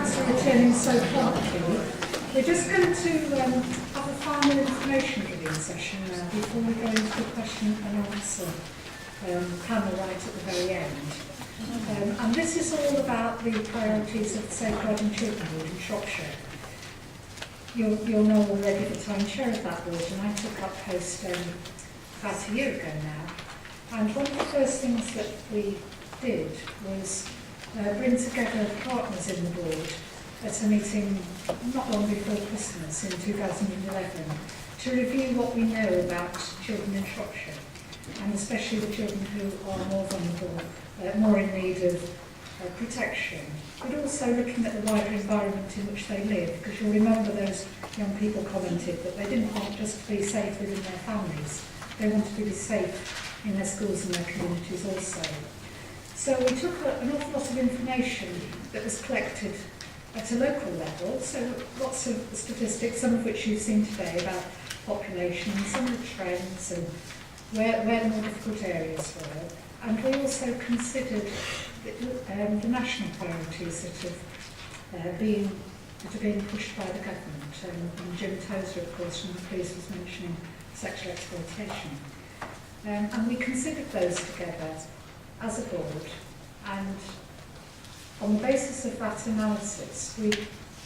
thanks for returning so promptly. We're just going to have a final information giving session now before we go into the question and answer panel right at the very end. And this is all about the priorities of the Safeguarding Children Board in Shropshire. You'll know already that I'm chair of that board, and I took up post about a year ago now. And one of the first things that we did was bring together partners in the board at a meeting not long before Christmas in 2011 to review what we know about children in Shropshire, and especially the children who are more vulnerable, more in need of protection, but also looking at the wider environment in which they live, because you'll remember those young people commented that they didn't want just to be safe within their families, they wanted to be safe in their schools and their communities also. So we took an awful lot of information that was collected at a local level, so lots of statistics, some of which you've seen today about population, some of the trends and where the more difficult areas were. And we also considered the national priorities that are being pushed by the government. And Jim Tozer, of course, from the police was mentioning sexual exploitation. And we considered those together as a board, and on the basis of that analysis we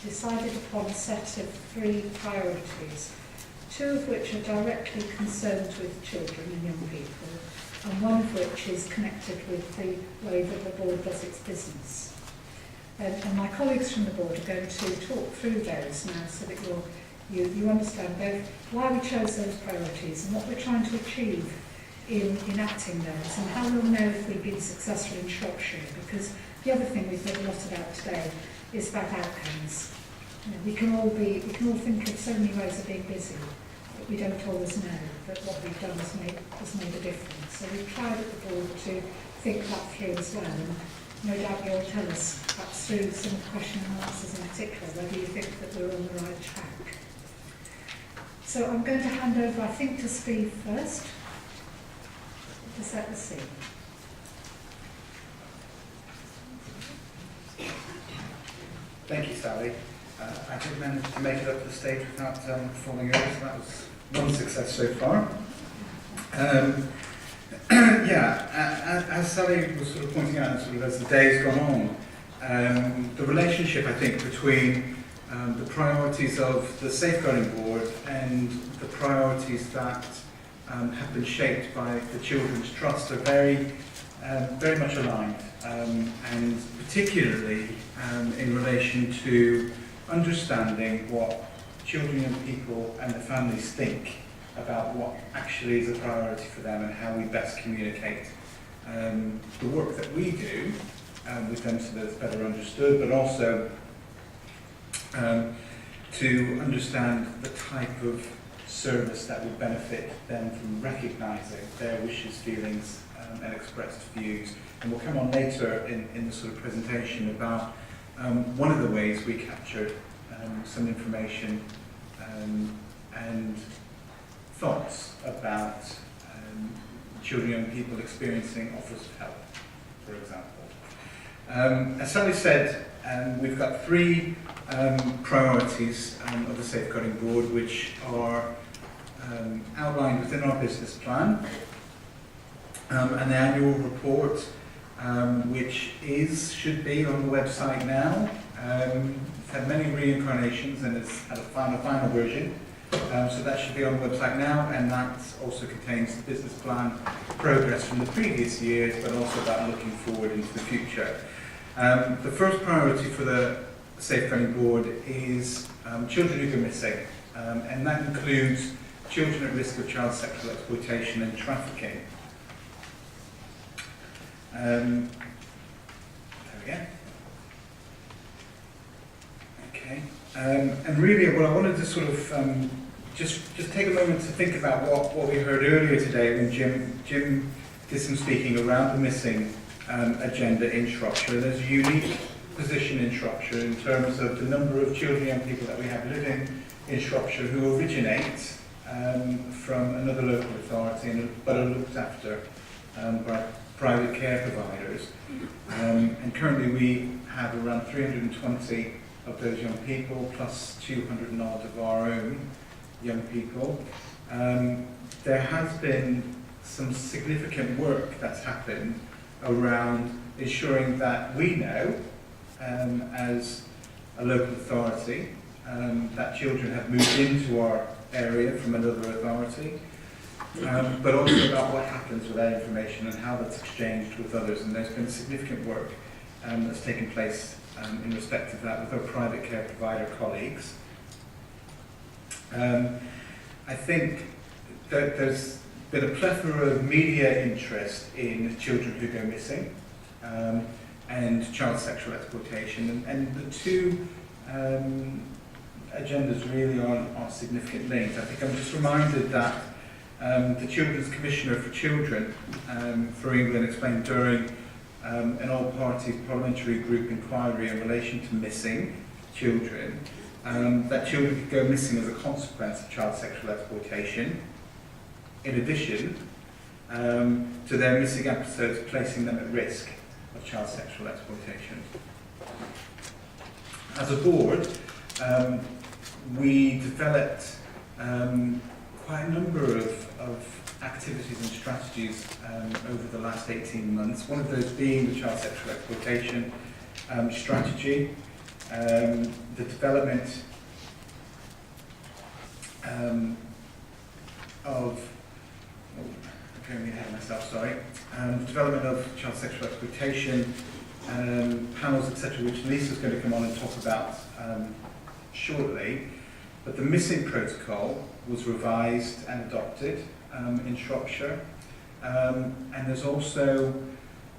decided upon a set of 3 priorities, 2 of which are directly concerned with children and young people, and 1 of which is connected with the way that the board does its business. And my colleagues from the board are going to talk through those now so that you understand both why we chose those priorities and what we're trying to achieve in enacting those, and how we'll know if we've been successful in Shropshire, because the other thing we've heard a lot about today is about outcomes. You know, we can all think of so many ways of being busy, but we don't always know that what we've done has made a difference. So we've tried at the board to think that through as well, and no doubt you'll tell us, perhaps through some of the question and answers in particular, whether you think that we're on the right track. So I'm going to hand over, I think, to Steve first, to set the scene. Thank you, Sally. I did manage to make it up to the stage without falling over, so that was one success so far. As Sally was sort of pointing out, sort of as the day's gone on, the relationship, I think, between the priorities of the Safeguarding Board and the priorities that have been shaped by the Children's Trust are very much aligned, and particularly in relation to understanding what children and people and the families think about what actually is a priority for them and how we best communicate the work that we do with them so that it's better understood, but also to understand the type of service that would benefit them from recognising their wishes, feelings and expressed views. And we'll come on later in the sort of presentation about one of the ways we captured some information and thoughts about children and young people experiencing offers of help, for example. As Sally said, we've got 3 priorities of the Safeguarding Board, which are outlined within our business plan, and the annual report, which should be on the website now. It's had many reincarnations and it's had a final version, so that should be on the website now, and that also contains the business plan progress from the previous years, but also about looking forward into the future. The first priority for the Safeguarding Board is children who go missing, and that includes children at risk of child sexual exploitation and trafficking. There we go. Okay. And really, what I wanted to sort of just take a moment to think about what we heard earlier today when Jim did some speaking around the missing agenda in Shropshire. There's a unique position in Shropshire in terms of the number of children and young people that we have living in Shropshire who originate from another local authority but are looked after by private care providers. And currently we have around 320 of those young people, plus 200 and odd of our own young people. There has been some significant work that's happened around ensuring that we know, as a local authority, that children have moved into our area from another authority, but also about what happens with that information and how that's exchanged with others. And there's been significant work that's taken place in respect of that with our private care provider colleagues. I think that there's been a plethora of media interest in children who go missing and child sexual exploitation, and the two agendas really are significant links. I think I'm just reminded that the Children's Commissioner for Children for England explained during an all-party parliamentary group inquiry in relation to missing children that children could go missing as a consequence of child sexual exploitation, in addition to their missing episodes placing them at risk of child sexual exploitation. As a board, we developed quite a number of activities and strategies over the last 18 months, one of those being the child sexual exploitation strategy, the development the development of child sexual exploitation panels, etc., which Lisa's going to come on and talk about shortly. But the missing protocol was revised and adopted in Shropshire, and there's also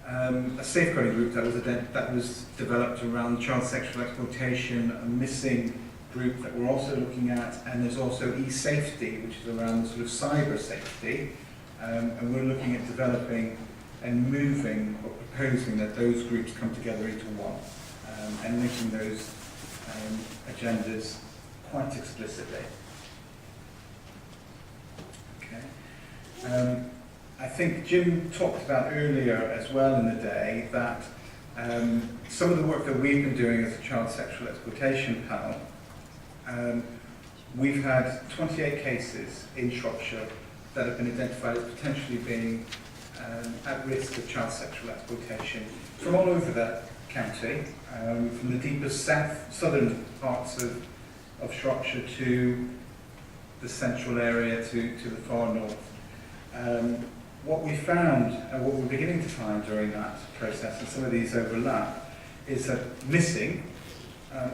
a safeguarding group that was developed around child sexual exploitation, a missing group that we're also looking at, and there's also e-safety, which is around sort of cyber safety, and we're looking at developing and moving or proposing that those groups come together into one, and making those agendas quite explicitly. Okay. I think Jim talked about earlier as well in the day that some of the work that we've been doing as a child sexual exploitation panel, we've had 28 cases in Shropshire that have been identified as potentially being at risk of child sexual exploitation from all over that county, from the deepest southern parts of Shropshire to the central area to the far north. What we found, and what we're beginning to find during that process, and some of these overlap, is that missing,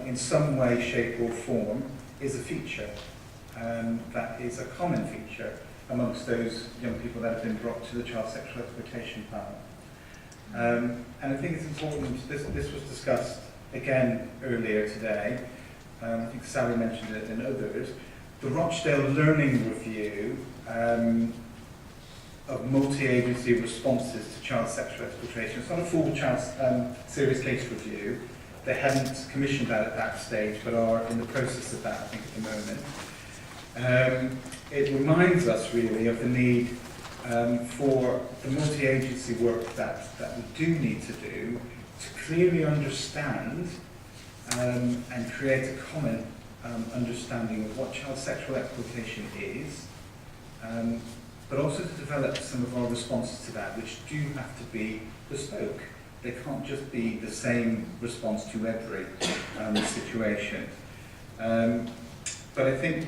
in some way, shape or form, is a feature that is a common feature amongst those young people that have been brought to the child sexual exploitation panel. And I think it's important, this was discussed again earlier today, I think Sally mentioned it and others, the Rochdale Learning Review of multi-agency responses to child sexual exploitation. It's not a full serious case review. They hadn't commissioned that at that stage, but are in the process of that, I think, at the moment. It reminds us really of the need for the multi-agency work that we do need to do to clearly understand and create a common understanding of what child sexual exploitation is, but also to develop some of our responses to that, which do have to be bespoke. They can't just be the same response to every situation. But I think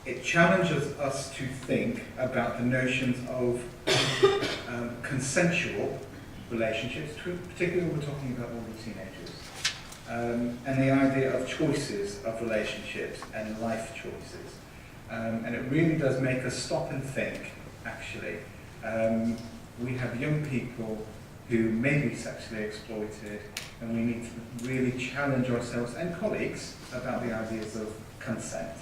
it challenges us to think about the notions of consensual relationships, particularly when we're talking about older teenagers, and the idea of choices of relationships and life choices. And it really does make us stop and think, actually. We have young people who may be sexually exploited, and we need to really challenge ourselves and colleagues about the ideas of consent.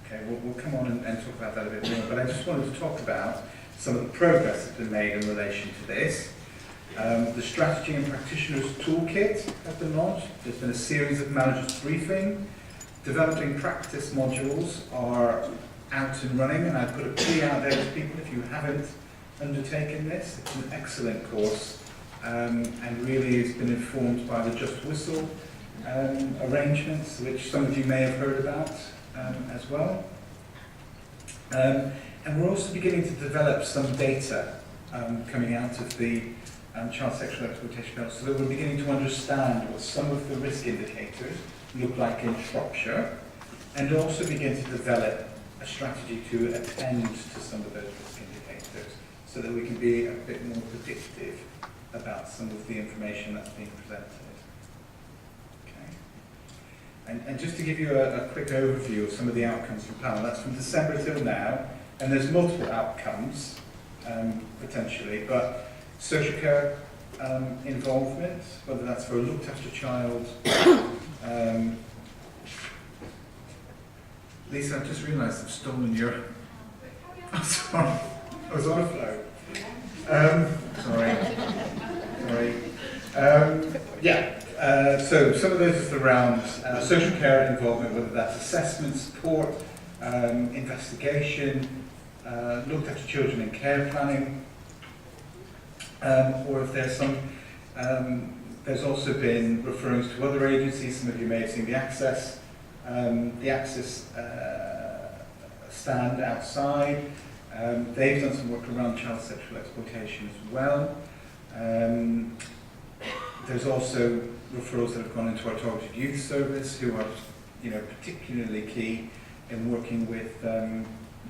Okay, we'll come on and talk about that a bit more, but I just wanted to talk about some of the progress that's been made in relation to this. The Strategy and Practitioners Toolkit has been launched. There's been a series of managers briefing. Developing practice modules are out and running, and I put a plea out there to people if you haven't undertaken this. It's an excellent course, and really has been informed by the Just Whistle arrangements, which some of you may have heard about as well. And we're also beginning to develop some data coming out of the child sexual exploitation bill, so that we're beginning to understand what some of the risk indicators look like in Shropshire, and also begin to develop a strategy to attend to some of those risk indicators, so that we can be a bit more predictive about some of the information that's being presented. Okay. And just to give you a quick overview of some of the outcomes from panel, that's from December till now, and there's multiple outcomes potentially, but social care involvement, whether that's for a looked after child. Lisa, I've just realised I've stolen your... I'm sorry, I was on a flow. So some of those is around social care involvement, whether that's assessment, support, investigation, looked after children in care planning, or if there's some, there's also been referrals to other agencies. Some of you may have seen the Access stand outside. They've done some work around child sexual exploitation as well. There's also referrals that have gone into our targeted youth service, who are, particularly key in working with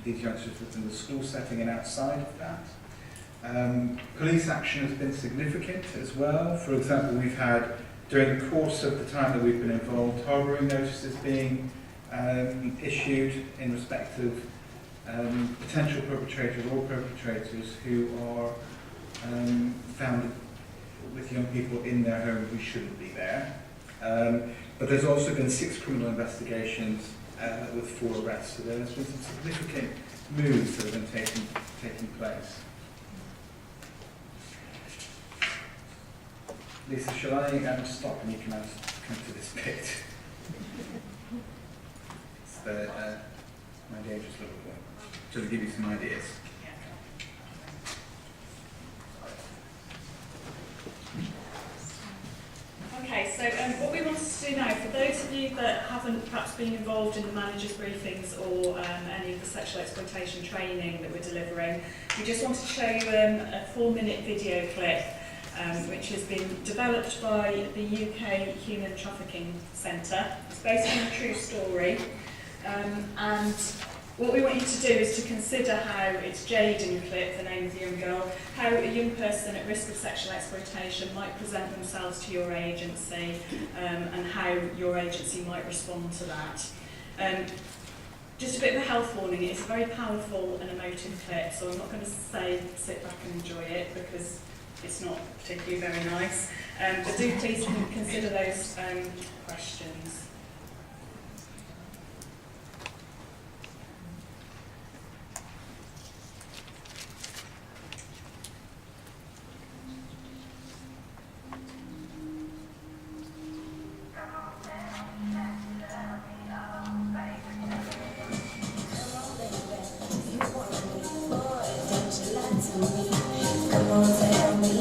these youngsters within the school setting and outside of that. Police action has been significant as well. For example, we've had, during the course of the time that we've been involved, harbouring notices being issued in respect of potential perpetrators or perpetrators who are found with young people in their home who shouldn't be there. But there's also been 6 criminal investigations with 4 arrests. So there's been some significant moves that have been taking place. Lisa, shall I stop and you can come to this bit? It's the, my dangerous little point, just to give you some ideas. Okay, so what we wanted to do now, for those of you that haven't perhaps been involved in the managers' briefings or any of the sexual exploitation training that we're delivering, we just wanted to show you a 4-minute video clip which has been developed by the UK Human Trafficking Centre. It's based on a true story, and what we want you to do is to consider how, it's Jade in the clip, the name of the young girl, how a young person at risk of sexual exploitation might present themselves to your agency, and how your agency might respond to that. Just a bit of a health warning, it's a very powerful and emotive clip, so I'm not going to say sit back and enjoy it, because it's not particularly very nice. But do please consider those questions.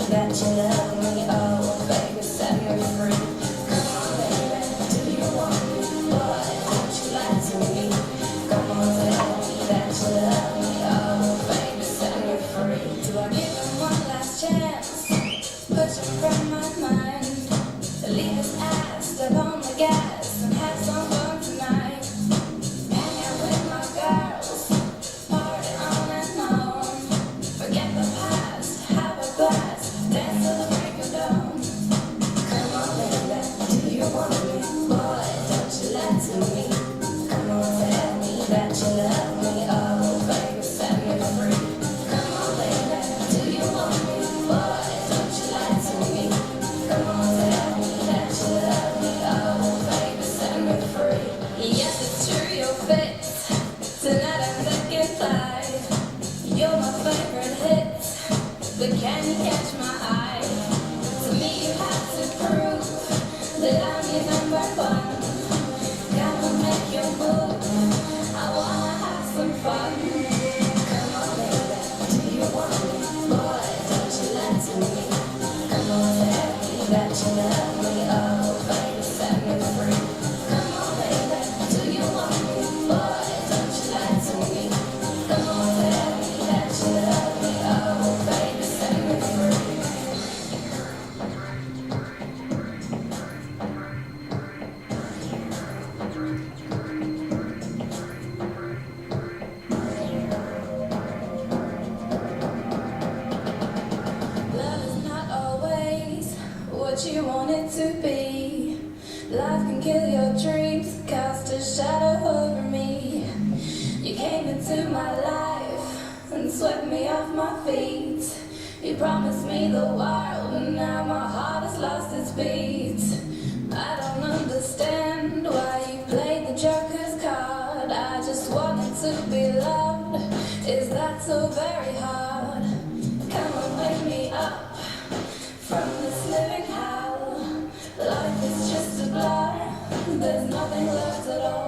That you love me, oh baby, set me free. Come on, baby, do you want can kill your dreams, cast a shadow over me. You came into my life and swept me off my feet. You promised me the world and now my heart has lost its beat. I don't understand why you played the joker's card. I just wanted to be loved, is that so very hard? Come on, wake me up from this living hell. Life is just a blur, there's nothing left at all.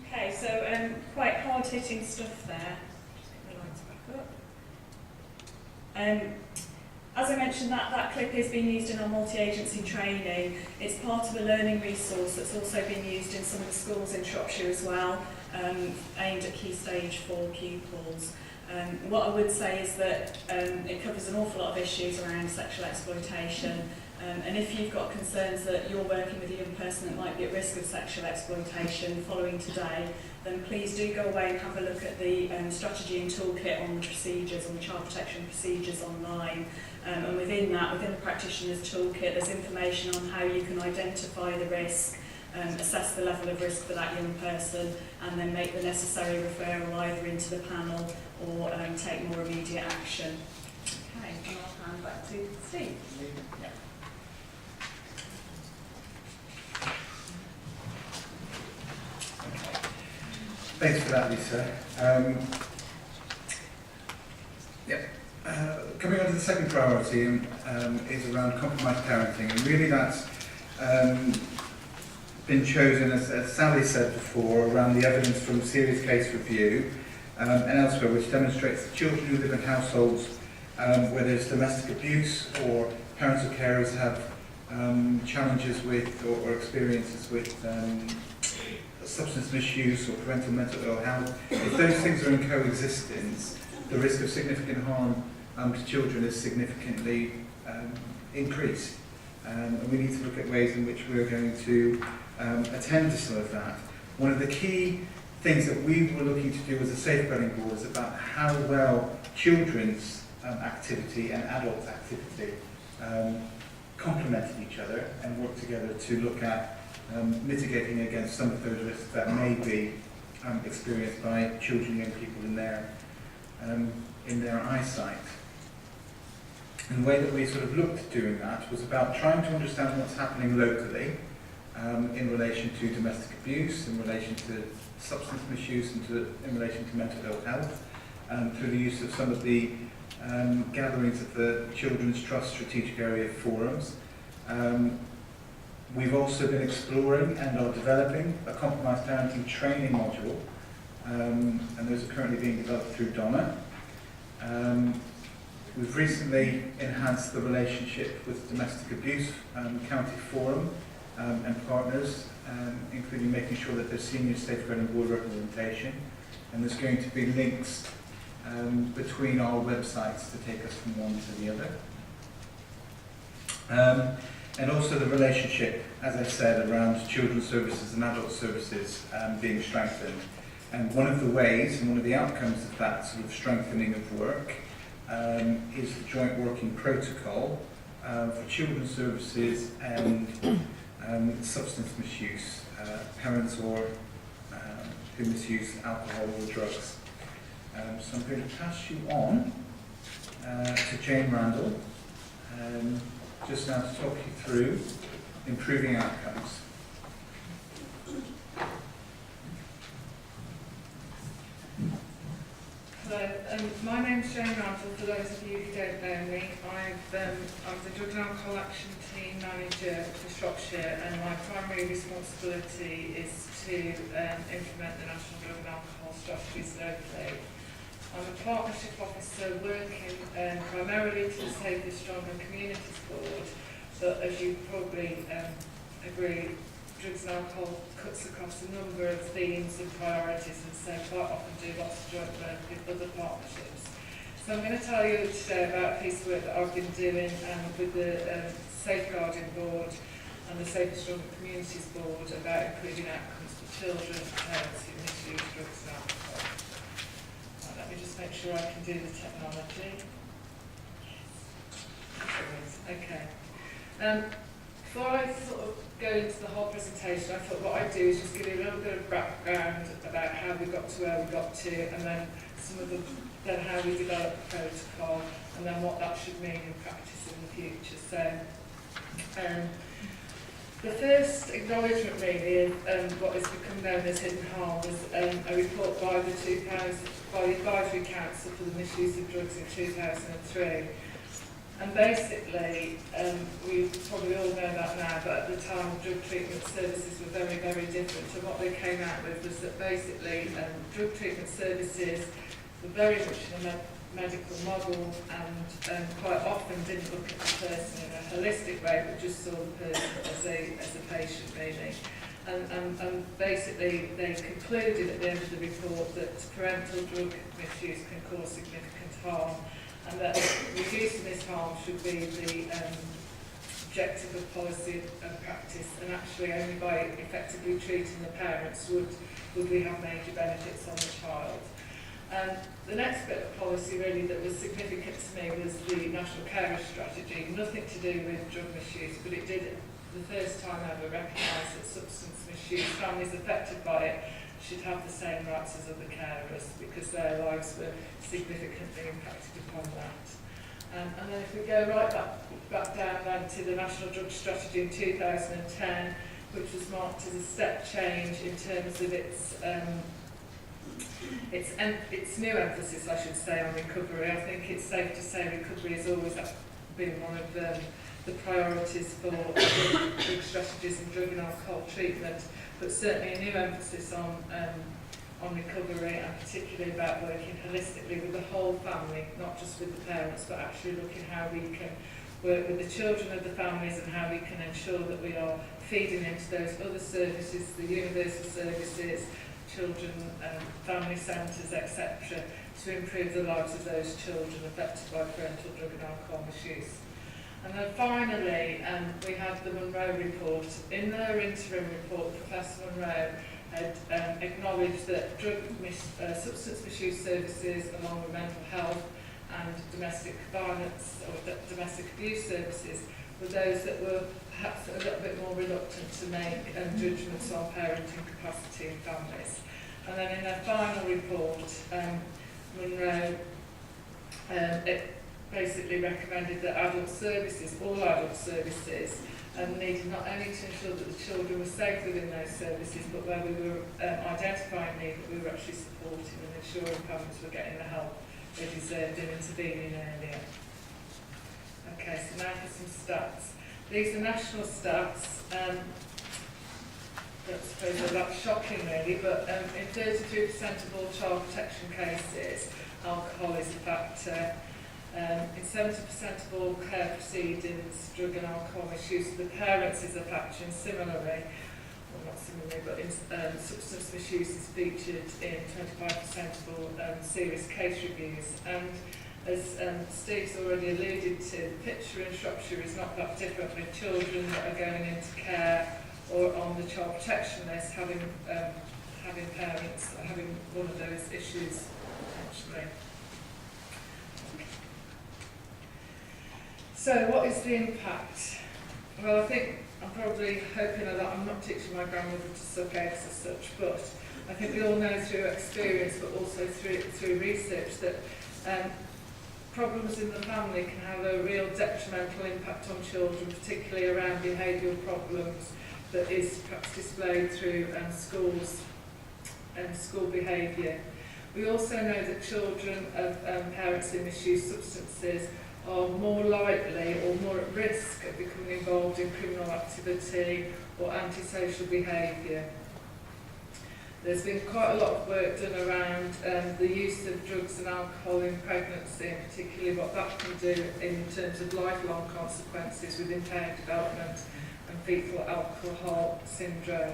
Okay, so quite hard-hitting stuff there. Just get the lights back up. As I mentioned, that clip is being used in our multi-agency training. It's part of a learning resource that's also been used in some of the schools in Shropshire as well, aimed at Key Stage 4 pupils. What I would say is that it covers an awful lot of issues around sexual exploitation, and if you've got concerns that you're working with a young person that might be at risk of sexual exploitation following today, then please do go away and have a look at the strategy and toolkit on the procedures, on the child protection procedures online. And within that, within the practitioner's toolkit, there's information on how you can identify the risk, assess the level of risk for that young person, and then make the necessary referral either into the panel or take more immediate action. Okay, and I'll hand back to Steve. Yeah. Thanks for that, Lisa. Coming on to the second priority is around compromised parenting, and really that's been chosen, as Sally said before, around the evidence from serious case review and elsewhere, which demonstrates that children who live in households where there's domestic abuse or parents or carers have challenges with or experiences with substance misuse or parental mental ill health, if those things are in coexistence, the risk of significant harm to children is significantly increased. And we need to look at ways in which we're going to attend to some of that. One of the key things that we were looking to do as a safeguarding board is about how well children's activity and adults' activity complemented each other and work together to look at mitigating against some of those risks that may be experienced by children and young people in their eyesight. And the way that we sort of looked at doing that was about trying to understand what's happening locally in relation to domestic abuse, in relation to substance misuse, and in relation to mental ill health, through the use of some of the gatherings of the Children's Trust Strategic Area Forums. We've also been exploring and are developing a compromised parenting training module, and those are currently being developed through Donna. We've recently enhanced the relationship with Domestic Abuse County Forum and partners, including making sure that there's senior safeguarding board representation, and there's going to be links between our websites to take us from one to the other. And also the relationship, as I said, around children's services and adult services being strengthened. And one of the ways and one of the outcomes of that sort of strengthening of work is the joint working protocol for children's services and substance misuse, parents or who misuse alcohol or drugs. So I'm going to pass you on to Jane Randall, just now to talk you through improving outcomes. Hello, my name's Jane Randall, for those of you who don't know me. I'm the Drug and Alcohol Action Team Manager for Shropshire, and my primary responsibility is to implement the National Drug and Alcohol Strategies locally. I'm a Partnership Officer working primarily to the Safer Stronger Communities Board, but as you probably agree, drugs and alcohol cuts across a number of themes and priorities, and so quite often do lots of joint work with other partnerships. So I'm going to tell you today about a piece of work that I've been doing with the Safeguarding Board and the Safer Stronger Communities Board about improving outcomes for children and parents who misuse drugs and alcohol. Right, let me just make sure I can do the technology. Okay. Before I sort of go into the whole presentation, I thought what I'd do is just give you a little bit of background about how we got to where we got to, and then then how we developed the protocol, and then what that should mean in practice in the future. So, the first acknowledgement really of what has become known as hidden harm was a report by the Advisory Council for the Misuse of Drugs in 2003. And basically, we probably all know that now, but at the time drug treatment services were very, very different. And what they came out with was that basically drug treatment services were very much in a medical model, and quite often didn't look at the person in a holistic way, but just saw the person as a patient really. And basically they concluded at the end of the report that parental drug misuse can cause significant harm, and that reducing this harm should be the objective of policy and practice, and actually only by effectively treating the parents would we have major benefits on the child. And the next bit of policy really that was significant to me was the National Carer Strategy. Nothing to do with drug misuse, but it did the first time ever recognise that substance misuse, families affected by it, should have the same rights as other carers, because their lives were significantly impacted upon that. And then if we go right back down then to the National Drug Strategy in 2010, which was marked as a step change in terms of its new emphasis, I should say, on recovery. I think it's safe to say recovery has always been one of the priorities for drug strategies and drug and alcohol treatment, but certainly a new emphasis on recovery, and particularly about working holistically with the whole family, not just with the parents, but actually looking how we can work with the children of the families and how we can ensure that we are feeding into those other services, the universal services, children, family centres, etc., to improve the lives of those children affected by parental drug and alcohol misuse. And then finally, we had the Monroe report. In their interim report, Professor Monroe had acknowledged that substance misuse services, along with mental health and domestic violence or domestic abuse services, were those that were perhaps a little bit more reluctant to make judgments on parenting capacity in families. And then in their final report, Monroe basically recommended that adult services, all adult services, needed not only to ensure that the children were safe within those services, but where we were identifying need, that we were actually supporting and ensuring families were getting the help they deserved and intervening earlier. Okay, so now for some stats. These are national stats. I suppose they're not shocking really, but in 33% of all child protection cases, alcohol is a factor. In 70% of all care proceedings, drug and alcohol misuse of the parents is a factor, and similarly, well not similarly, but in, substance misuse is featured in 25% of all serious case reviews. And as Steve's already alluded to, the picture in Shropshire is not that different, with children that are going into care or on the child protection list having parents having one of those issues potentially. So what is the impact? Well, I think I'm probably hoping that I'm not teaching my grandmother to suck eggs as such, but I think we all know through experience, but also through research, that problems in the family can have a real detrimental impact on children, particularly around behavioural problems that is perhaps displayed through schools and school behaviour. We also know that children of parents who misuse substances are more likely or more at risk of becoming involved in criminal activity or antisocial behaviour. There's been quite a lot of work done around the use of drugs and alcohol in pregnancy, and particularly what that can do in terms of lifelong consequences with impaired development and fetal alcohol syndrome.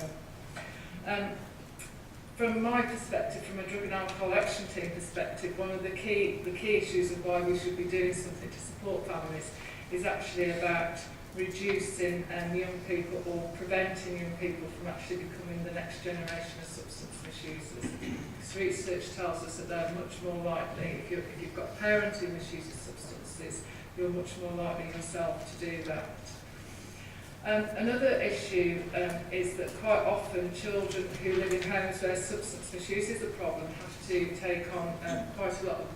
From my perspective, from a drug and alcohol action team perspective, one of the key issues of why we should be doing something to support families is actually about reducing young people or preventing young people from actually becoming the next generation of substance misusers. Because research tells us that they're much more likely, if you've got a parent who misuses substances, you're much more likely yourself to do that. Another issue is that quite often children who live in homes where substance misuse is a problem have to take on quite a lot of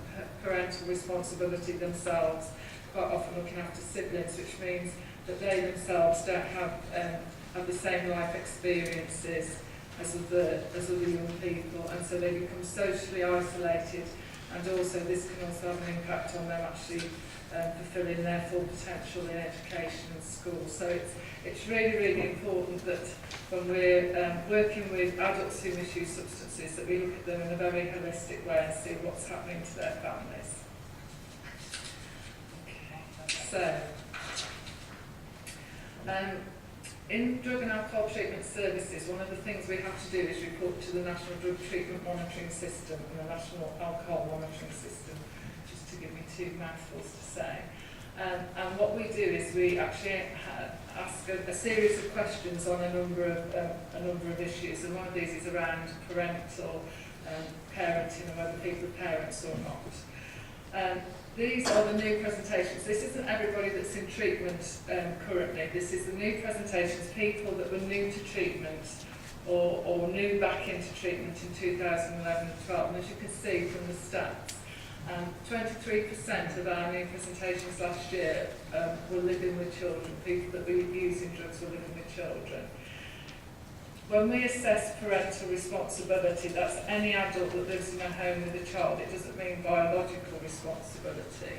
parental responsibility themselves, quite often looking after siblings, which means that they themselves don't have the same life experiences as other young people, and so they become socially isolated, and also this can also have an impact on them actually fulfilling their full potential in education and school. So it's really, really important that when we're working with adults who misuse substances, that we look at them in a very holistic way and see what's happening to their families. Okay, so in drug and alcohol treatment services, one of the things we have to do is report to the National Drug Treatment Monitoring System and the National Alcohol Monitoring System, just to give me two mouthfuls to say. And what we do is we actually ask a series of questions on a number of issues, and one of these is around parental parenting and whether people are parents or not. These are the new presentations. This isn't everybody that's in treatment currently. This is the new presentations, people that were new to treatment or new back into treatment in 2011-12. And as you can see from the stats, 23% of our new presentations last year were living with children. People that were using drugs were living with children. When we assess parental responsibility, that's any adult that lives in a home with a child. It doesn't mean biological responsibility.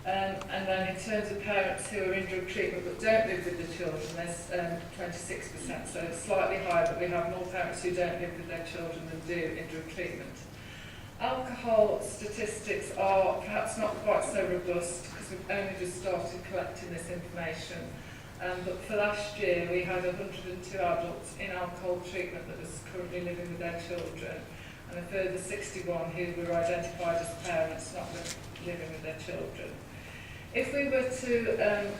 And then in terms of parents who are in drug treatment but don't live with the children, there's 26%, so it's slightly higher, but we have more parents who don't live with their children than do in drug treatment. Alcohol statistics are perhaps not quite so robust because we've only just started collecting this information. But for last year, we had 102 adults in alcohol treatment that was currently living with their children, and a further 61 who were identified as parents not living with their children. If we were to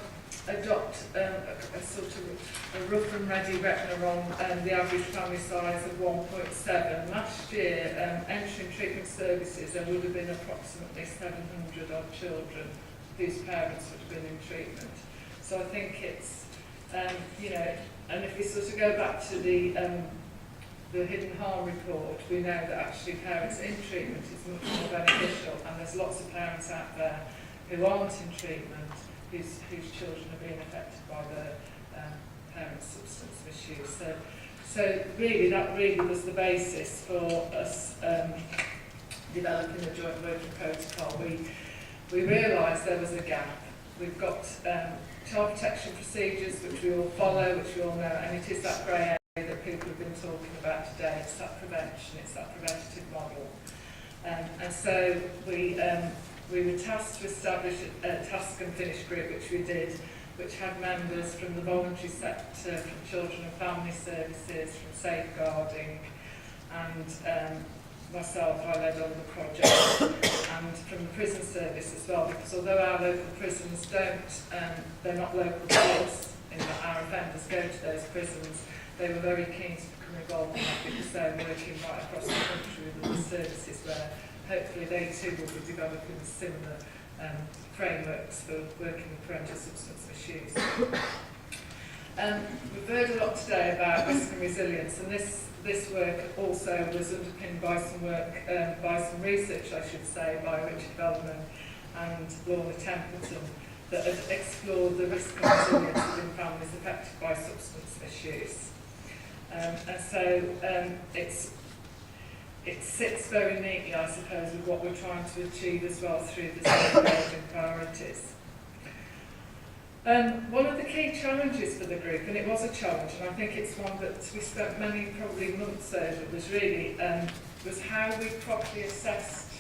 adopt a sort of a rough and ready reckoner on the average family size of 1.7, last year, entering treatment services, there would have been approximately 700 odd children whose parents would have been in treatment. So I think it's, you know, and if we sort of go back to the hidden harm report, we know that actually parents in treatment is much more beneficial, and there's lots of parents out there who aren't in treatment whose children are being affected by the parents' substance misuse. So really, that really was the basis for us developing the joint working protocol. We realised there was a gap. We've got child protection procedures which we all follow, which we all know, and it is that grey area that people have been talking about today. It's that prevention, it's that preventative model. And so we were tasked to establish a task and finish group, which we did, which had members from the voluntary sector, from children and family services, from safeguarding, and myself, I led on the project, and from the prison service as well, because although our local prisons they're not local to us, in that our offenders go to those prisons, they were very keen to become involved in that because they're working right across the country with other services where hopefully they too will be developing similar frameworks for working with parental substance misuse. We've heard a lot today about risk and resilience, and this work also was underpinned by some work, by some research, I should say, by Richard Bellman and Lorna Templeton, that had explored the risk and resilience within families affected by substance misuse. And so it sits very neatly, I suppose, with what we're trying to achieve as well through the safeguarding priorities. One of the key challenges for the group, and it was a challenge, and I think it's one that we spent many probably months over, was really was how we properly assessed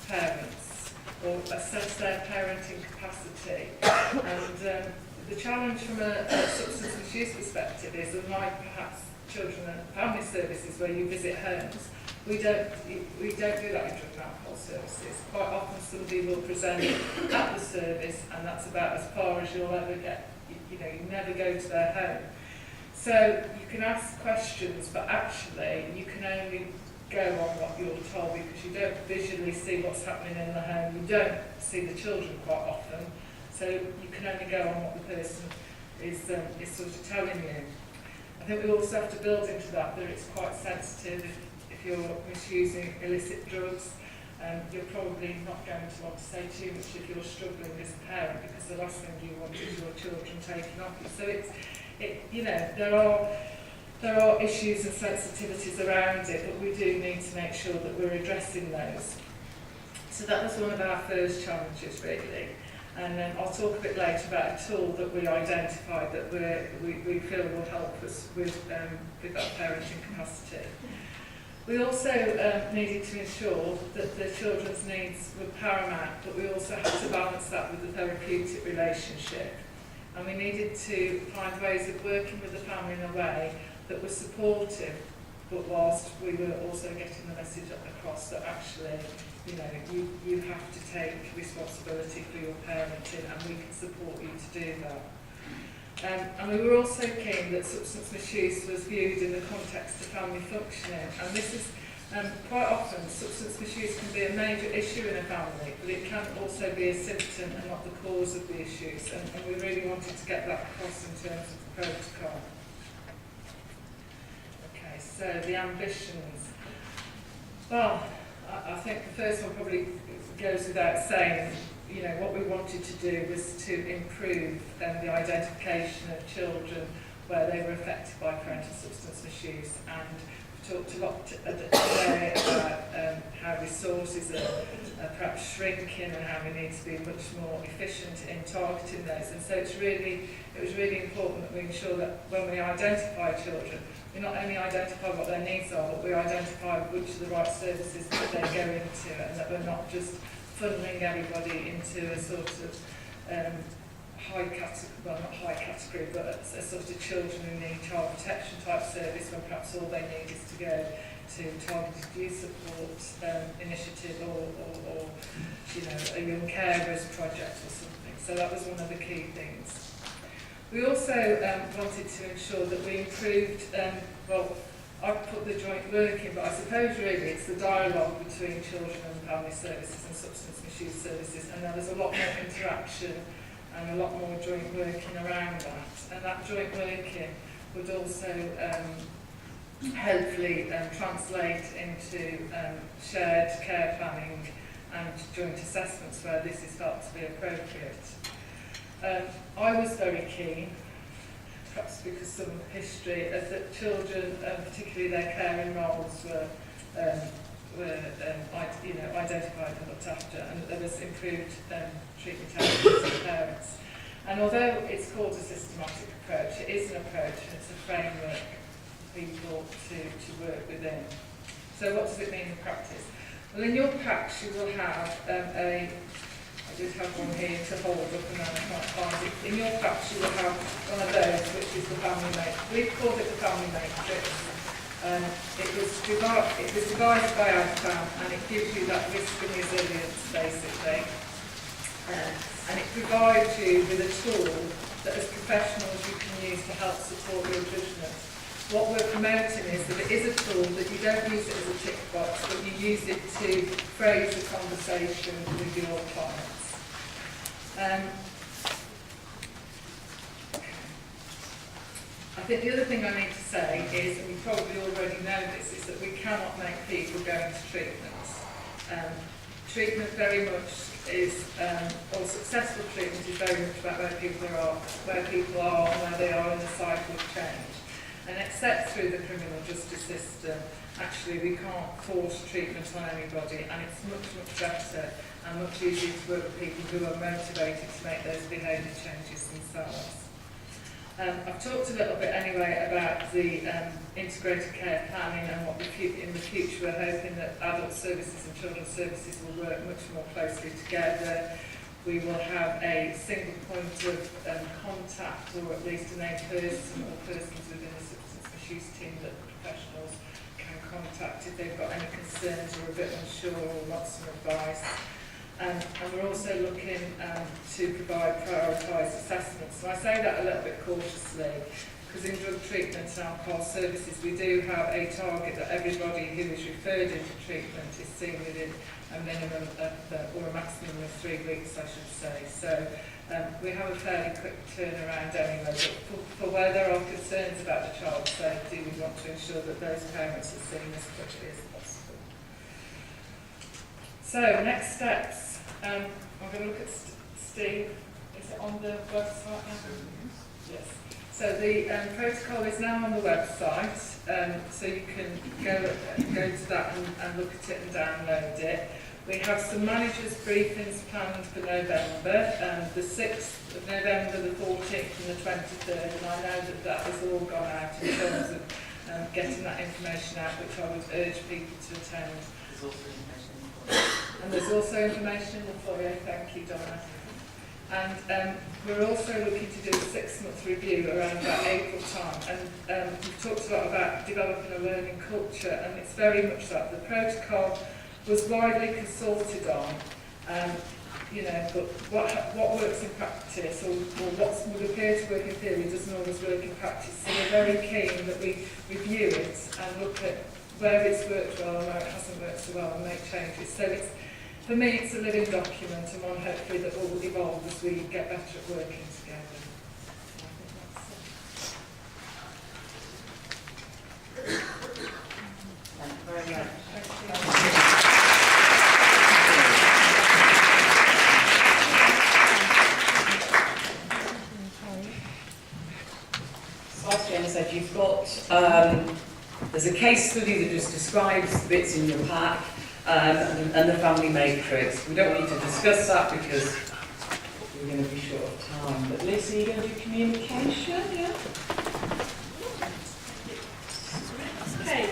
parents or assess their parenting capacity. And the challenge from a substance misuse perspective is, unlike perhaps children and family services where you visit homes, we don't do that in drug and alcohol services. Quite often somebody will present at the service, and that's about as far as you'll ever get. You never go to their home. So you can ask questions, but actually you can only go on what you're told, because you don't visually see what's happening in the home. You don't see the children quite often, so you can only go on what the person is sort of telling you. I think we also have to build into that it's quite sensitive. If you're misusing illicit drugs, you're probably not going to want to say too much if you're struggling as a parent, because the last thing you want is your children taken off you. So there are issues and sensitivities around it, but we do need to make sure that we're addressing those. So that was one of our first challenges, really. And I'll talk a bit later about a tool that we identified that we feel will help us with that parenting capacity. We also needed to ensure that the children's needs were paramount, but we also had to balance that with the therapeutic relationship. And we needed to find ways of working with the family in a way that was supportive, but whilst we were also getting the message across that actually, you have to take responsibility for your parenting, and we can support you to do that. And we were also keen that substance misuse was viewed in the context of family functioning. And this is quite often, substance misuse can be a major issue in a family, but it can also be a symptom and not the cause of the issues. And we really wanted to get that across in terms of the protocol. Okay, so the ambitions. Well, I think the first one probably goes without saying. What we wanted to do was to improve the identification of children where they were affected by parental substance misuse, and we talked a lot today about how resources are perhaps shrinking and how we need to be much more efficient in targeting those. And so it was really important that we ensure that when we identify children, we not only identify what their needs are, but we identify which are the right services that they go into, and that we're not just funneling everybody into a sort of high category, well not high category, but a sort of children who need child protection type service when perhaps all they need is to go to targeted youth support initiative or a young carers project or something. So that was one of the key things. We also wanted to ensure that we improved, I've put the joint working, but I suppose really it's the dialogue between children and family services and substance misuse services, and there was a lot more interaction and a lot more joint working around that. And that joint working would also hopefully translate into shared care planning and joint assessments where this is felt to be appropriate. I was very keen, perhaps because some history, as that children, particularly their caring roles, were identified and looked after, and there was improved treatment outcomes for parents. And although it's called a systematic approach, it is an approach, and it's a framework for people to work within. So what does it mean in practice? Well, in your packs you will have I did have one here to hold up and then I can't find it. In your packs you will have one of those, which is the family matrix. We've called it the family matrix. It was devised by outcome, and it gives you that risk and resilience basically. And it provides you with a tool that as professionals you can use to help support your judgment. What we're promoting is that it is a tool that you don't use it as a tick box, but you use it to phrase a conversation with your clients. I think the other thing I need to say is, and you probably already know this, is that we cannot make people go into treatments. Treatment very much is, or successful treatment is very much about where people are and where they are in the cycle of change. And except through the criminal justice system, actually we can't force treatment on anybody, and it's much, much better and much easier to work with people who are motivated to make those behaviour changes themselves. I've talked a little bit anyway about the integrated care planning and what in the future we're hoping that adult services and children's services will work much more closely together. We will have a single point of contact, or at least a named person or persons within the substance misuse team that professionals can contact if they've got any concerns or a bit unsure or want some advice. And we're also looking to provide prioritised assessments. So I say that a little bit cautiously, because in drug treatment and alcohol services we do have a target that everybody who is referred into treatment is seen within a minimum of, or a maximum of 3 weeks, I should say. So we have a fairly quick turnaround anyway, but for where there are concerns about the child's safety, we want to ensure that those parents are seen as quickly as possible. So, next steps. I'm going to look at Steve. Is it on the website now? Yes. So the protocol is now on the website, so you can go to that and look at it and download it. We have some managers' briefings planned for November, the 6th of November, the 14th and the 23rd, and I know that has all gone out in terms of getting that information out, which I would urge people to attend. There's also information in the foyer, thank you, Donna. And we're also looking to do a 6-month review around about April time. And we've talked a lot about developing a learning culture, and it's very much that. The protocol was widely consulted on, you know, but what works in practice, or what would appear to work in theory, doesn't always work in practice. So we're very keen that we review it and look at where it's worked well and where it hasn't worked so well and make changes. So it's, for me, it's a living document, and one hopefully that will evolve as we get better at working together. Thank you very much. So as Jen said, you've got there's a case study that just describes the bits in your pack. And the family matrix. We don't need to discuss that because we're going to be short of time. But Liz, are you going to do communication? Yeah? Okay,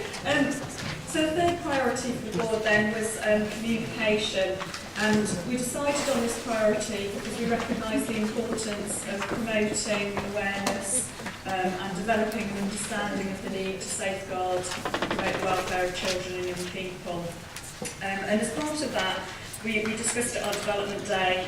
so the third priority for the board then was communication, and we decided on this priority because we recognise the importance of promoting awareness and developing an understanding of the need to safeguard and promote the welfare of children and young people. And as part of that, we discussed at our development day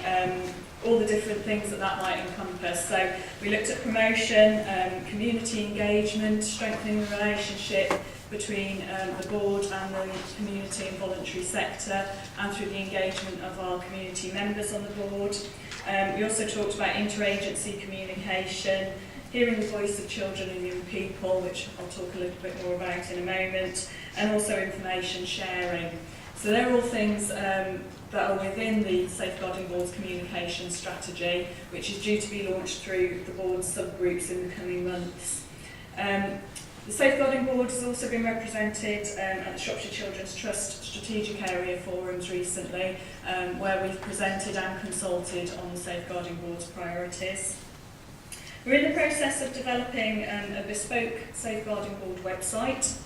all the different things that might encompass. So we looked at promotion, community engagement, strengthening the relationship between the board and the community and voluntary sector, and through the engagement of our community members on the board. We also talked about interagency communication, hearing the voice of children and young people, which I'll talk a little bit more about in a moment, and also information sharing. So they're all things that are within the Safeguarding Board's communication strategy, which is due to be launched through the board's subgroups in the coming months. The Safeguarding Board has also been represented at the Shropshire Children's Trust Strategic Area Forums recently, where we've presented and consulted on the Safeguarding Board's priorities. We're in the process of developing a bespoke Safeguarding Board website,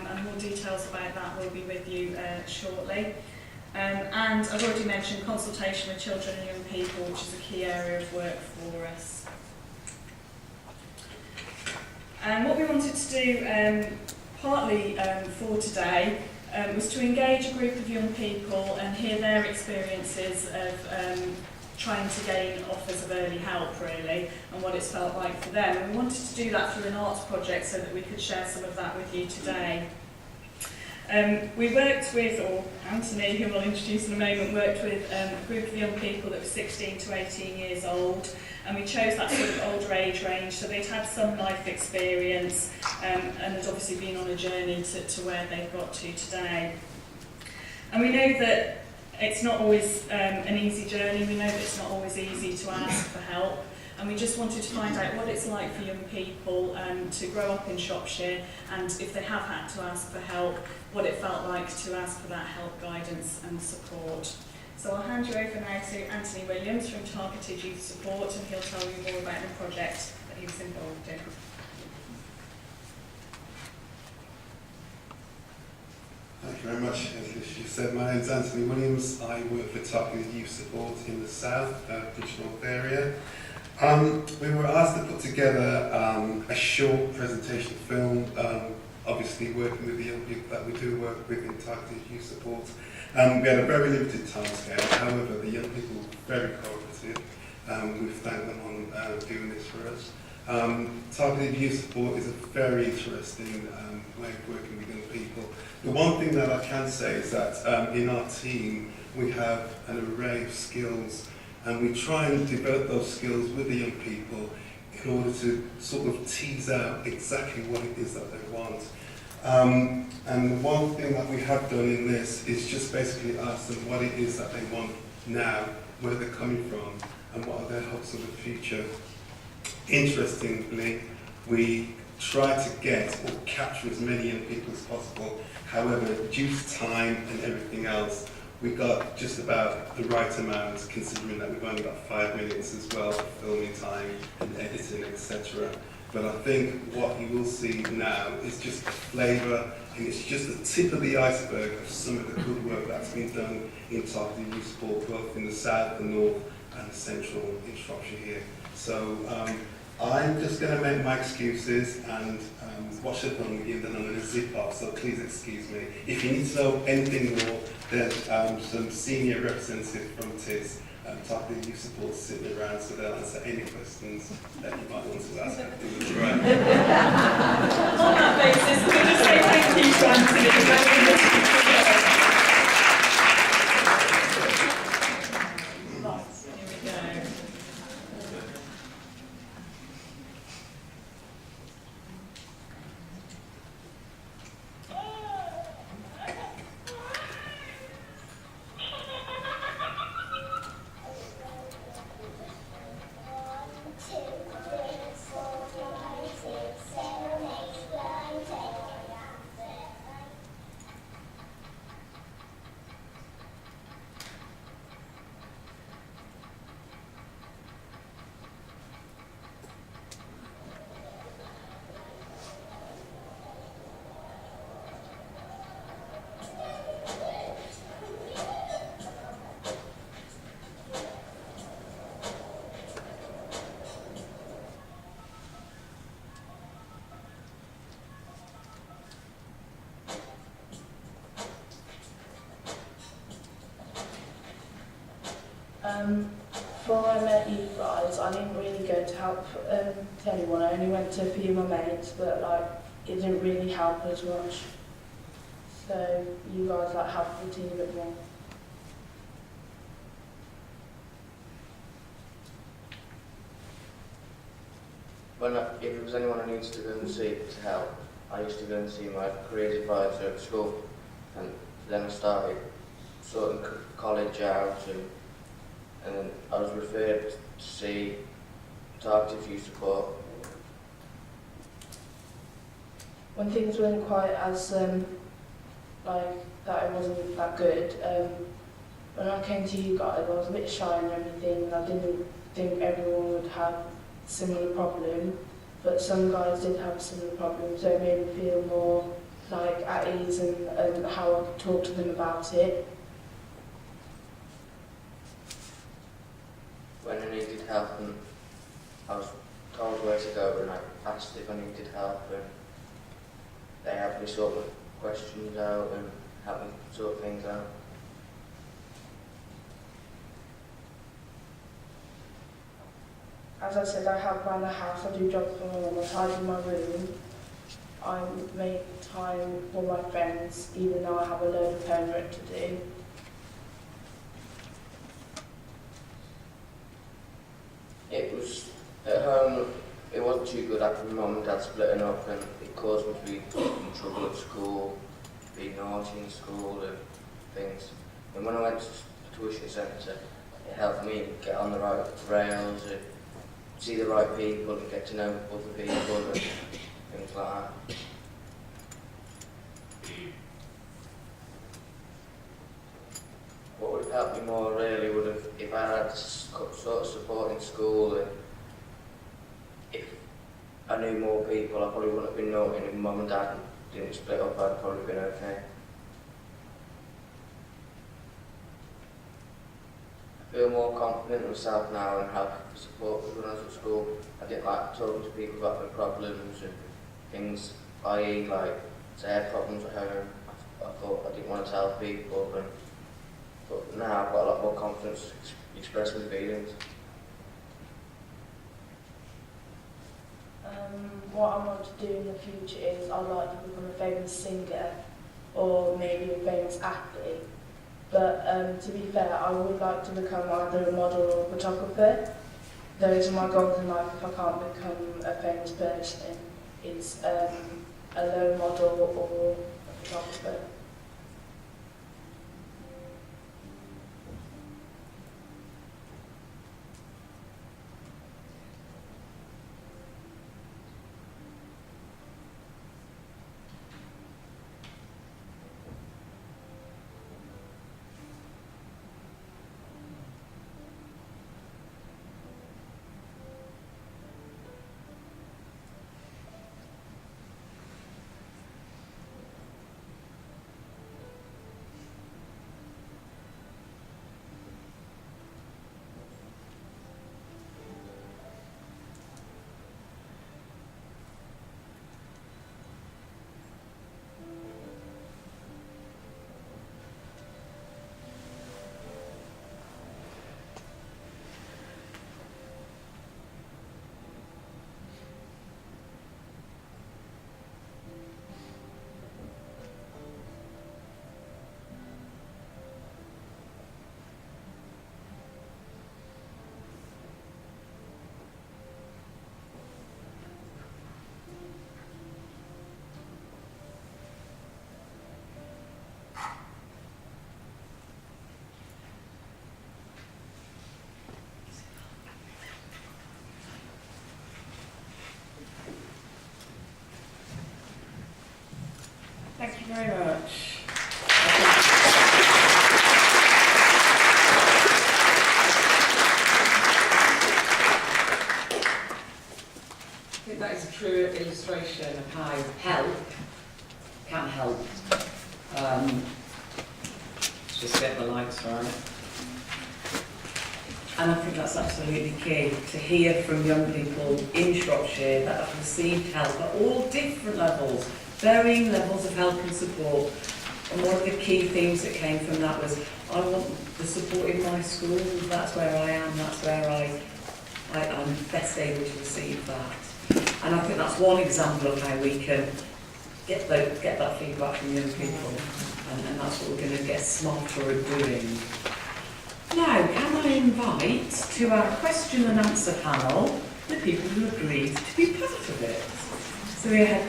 and more details about that will be with you shortly. And I've already mentioned consultation with children and young people, which is a key area of work for us. And what we wanted to do partly for today was to engage a group of young people and hear their experiences of trying to gain offers of early help, really, and what it's felt like for them. And we wanted to do that through an arts project so that we could share some of that with you today. We worked with, or Anthony, who I'll introduce in a moment, worked with a group of young people that were 16 to 18 years old, and we chose that sort of older age range, so they'd had some life experience and had obviously been on a journey to where they've got to today. And we know that it's not always an easy journey. We know that it's not always easy to ask for help. And we just wanted to find out what it's like for young people to grow up in Shropshire, and if they have had to ask for help, what it felt like to ask for that help, guidance and support. So I'll hand you over now to Anthony Williams from Targeted Youth Support, and he'll tell you more about the project that he was involved in. Thank you very much. As you said, my name is Anthony Williams. I work for Targeted Youth Support in the South, Bridge North area. We were asked to put together a short presentation film, obviously working with the young people that we do work with in Targeted Youth Support. We had a very limited time scale, however the young people were very cooperative. We've thanked them on doing this for us. Targeted Youth Support is a very interesting way of working with young people. The one thing that I can say is that in our team we have an array of skills, and we try and develop those skills with the young people in order to sort of tease out exactly what it is that they want. And the one thing that we have done in this is just basically ask them what it is that they want now, where they're coming from, and what are their hopes of the future. Interestingly, we try to get or capture as many young people as possible. However, due to time and everything else, we got just about the right amount, considering that we've only got 5 minutes as well for filming time and editing, etc. But I think what you will see now is just a flavour, and it's just the tip of the iceberg of some of the good work that's been done in Targeted Youth Support, both in the south, the north and the central in Shropshire here. So I'm just going to make my excuses and watch the film with you, then I'm going to zip off, so please excuse me. If you need to know anything more, there's some senior representative from TIS, Targeted Youth Support, sitting around, so they'll answer any questions that you might want to ask afterwards. Right. On that basis, we'll just say thank you to Anthony. Before I met you guys, I didn't really go to help anyone. I only went to a few of my mates, but it didn't really help as much. So you guys helped the team a bit more. If there was anyone I needed to go and see to help, I used to go and see my careers advisor at school, and then I started sorting college out, and then I was referred to see Targeted Youth Support. When things weren't quite as that it wasn't that good, when I came to you guys I was a bit shy and everything, and I didn't think everyone would have a similar problem, but some guys did have a similar problem, so it made me feel more at ease and how I could talk to them about it. When I needed help, and I was told where to go, and I asked if I needed help, and they helped me sort my questions out and helped me sort things out. As I said, I help around the house, I do jobs for my mum, I tidy my room. I make time for my friends, even though I have a load of homework to do. It was at home. It wasn't too good after my mum and dad splitting up, and it caused me to be in trouble at school, be naughty in school and things. And when I went to the tuition centre, it helped me get on the right rails and see the right people and get to know other people and things like that. What would have helped me more really would have, if I had sort of support in school, and if I knew more people, I probably wouldn't have been naughty, and if mum and dad didn't split up, I'd probably been okay. I feel more confident in myself now and have support, because when I was at school, I didn't like talking to people about my problems and things, i.e. like, say I had problems at home, I thought I didn't want to tell people, but now I've got a lot more confidence to express my feelings. What I want to do in the future is I'd like to become a famous singer or maybe a famous athlete. But to be fair, I would like to become either a model or a photographer. Those are my goals in life if I can't become a famous person. It's a low model or a photographer. Thank you very much. I think that is a true illustration of how help can help. Just get the lights right. And I think that's absolutely key, to hear from young people in Shropshire that have received help at all different levels, varying levels of help and support. And one of the key themes that came from that was, I want the support in my school, that's where I am, that's where I'm best able to receive that. And I think that's one example of how we can get that feedback from young people, and that's what we're going to get smarter at doing. Now, can I invite to our question and answer panel the people who agreed to be part of it? So we have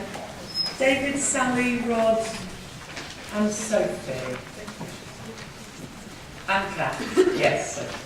David, Sally, Rod and Sophie. And Kath. Yes, Sophie.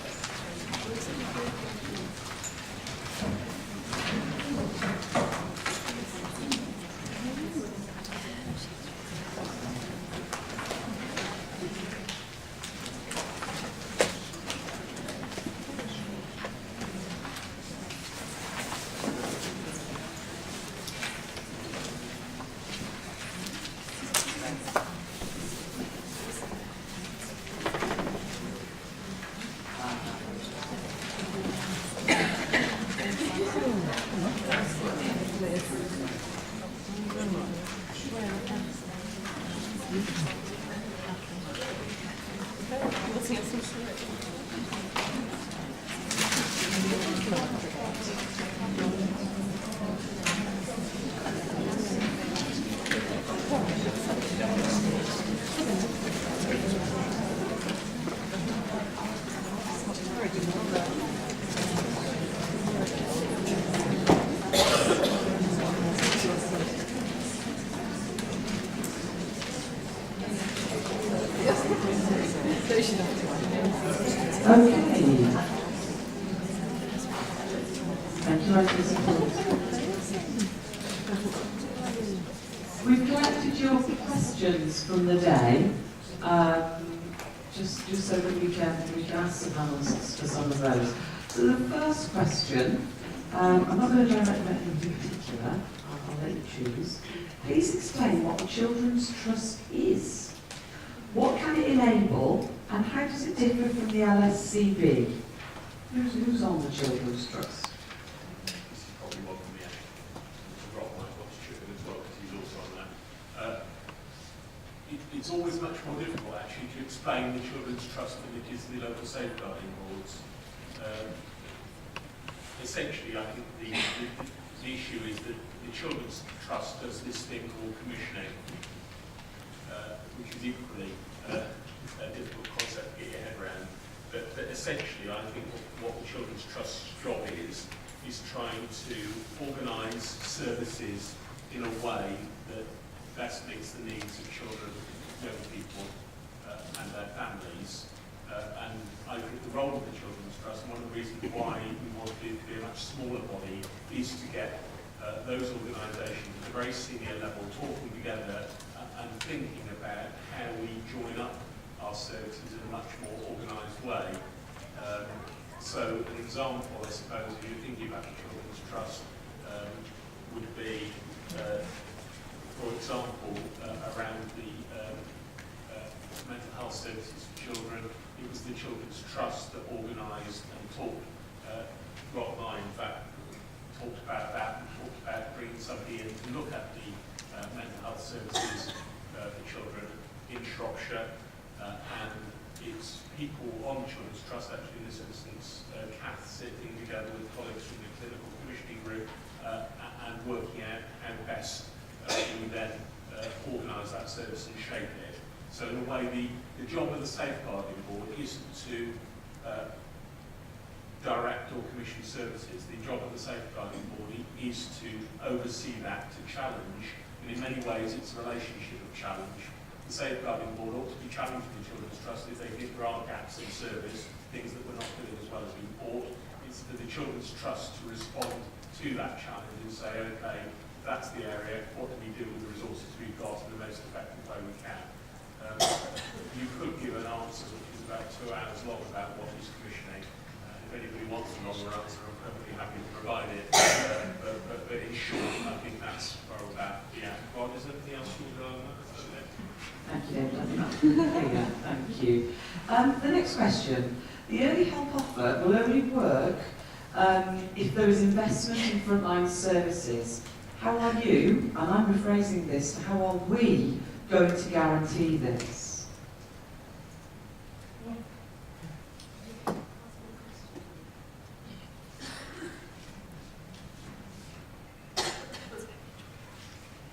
Thank you, we've collected your questions from the day, just so that we can ask the panelists for some of those. So the first question, I'm not going to direct them anything in particular, I'll let you choose. Please explain what the Children's Trust is. What can it enable, and how does it differ from the LSCB? Who's on the Children's Trust? It's always much more difficult actually to explain the Children's Trust than it is the local safeguarding boards. Essentially, I think the issue is that the Children's Trust does this thing called commissioning, which is equally a difficult concept to get your head around. But essentially, I think what the Children's Trust's job is trying to organise services in a way that best meets the needs of children, young people and their families. And I think the role of the Children's Trust, and one of the reasons why we want it to be a much smaller body, is to get those organisations at a very senior level talking together and thinking about how we join up our services in a much more organised way. So an example, I suppose, if you're thinking about the Children's Trust, would be, for example, around the mental health services for children. It was the Children's Trust that organised and talked, Rob and I, in fact, talked about that and talked about bringing somebody in to look at the mental health services for children in Shropshire. And it's people on Children's Trust, actually in this instance, Kath sitting together with colleagues from the clinical commissioning group and working out how best we then organise that service and shape it. So in a way, the job of the safeguarding board isn't to direct or commission services. The job of the safeguarding board is to oversee that, to challenge, and in many ways it's a relationship of challenge. The safeguarding board ought to be challenging the Children's Trust if they think there are gaps in service, things that we're not doing as well as we ought. It's for the Children's Trust to respond to that challenge and say, okay, that's the area, what do we do with the resources we've got in the most effective way we can? You could give an answer which is about 2 hours long about what is commissioning. If anybody wants a longer answer, I'm perfectly happy to provide it. But in short, I think that's where we're at. Yeah. Well, is there anything else you would on that? Thank you, David. Thank you. The next question. The early help offer will only work if there is investment in frontline services. How are you, and I'm rephrasing this, how are we going to guarantee this?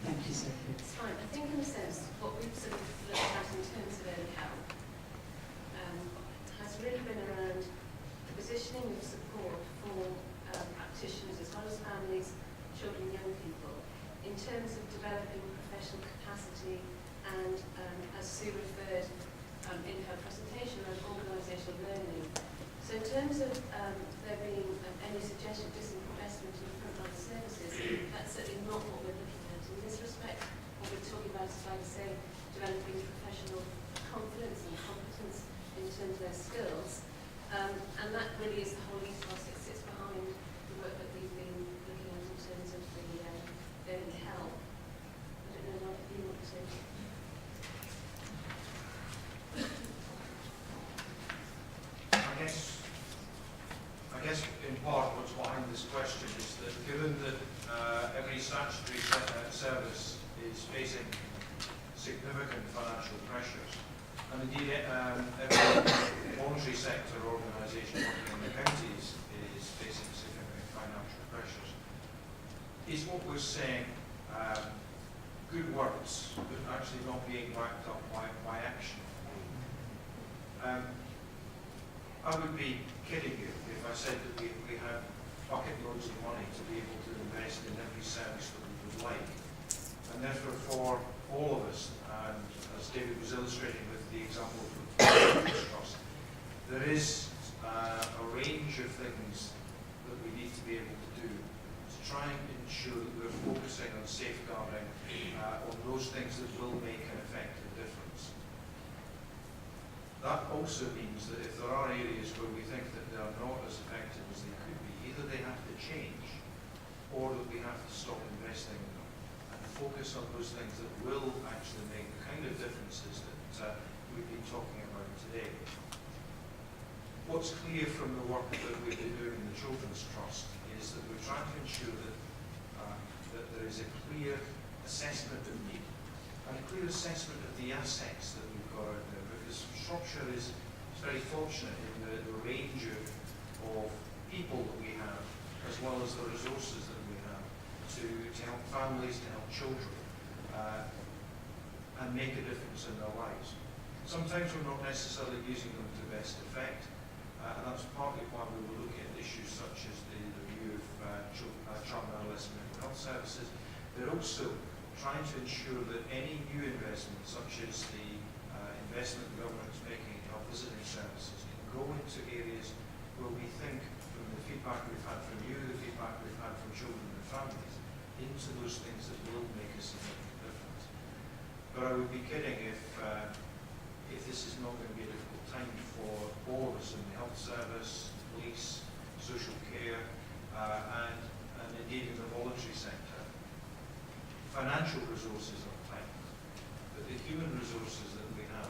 Thank you, Sophie. It's fine. I think in a sense, what we've sort of looked at in terms of early help has really been around the positioning of support for practitioners as well as families, children, young people, in terms of developing professional capacity and, as Sue referred in her presentation, on organisational learning. So in terms of there being any suggestion of disinvestment in frontline services, that's certainly not what we're looking at. In this respect, what we're talking about is, like I say, developing professional confidence and competence in terms of their skills. And that really is the whole ethos that sits behind the work that we've been looking at in terms of the early help. I don't know what you want to say. I guess in part what's behind this question is that given that every statutory service is facing significant financial pressures, and indeed every voluntary sector organisation working in the counties is facing significant financial pressures, is what we're saying good words but actually not being backed up by action. I would be kidding you if I said that we have bucket loads of money to be able to invest in every service that we would like. And therefore, for all of us, and as David was illustrating with the example of Children's Trust. There is a range of things that we need to be able to do to try and ensure that we're focusing on safeguarding on those things that will make an effective difference. That also means that if there are areas where we think that they are not as effective as they could be, either they have to change or that we have to stop investing in them and focus on those things that will actually make the kind of differences that we've been talking about today. What's clear from the work that we've been doing in the Children's Trust is that we're trying to ensure that, that there is a clear assessment of need and a clear assessment of the assets that we've got out there, because Shropshire is very fortunate in the range of people that we have, as well as the resources that we have to help families, to help children, and make a difference in their lives. Sometimes we're not necessarily using them to best effect, and that's partly why we were looking at issues such as the review of child and adolescent mental health services. They're also trying to ensure that any new investment, such as the investment the government is making in health visiting services, can go into areas where we think, from the feedback we've had from you, the feedback we've had from children and families, into those things that will make a significant difference. But I would be kidding if this is not going to be a difficult time for all of us in the health service, police, social care, and indeed in the voluntary sector. Financial resources are tight, but the human resources that we have,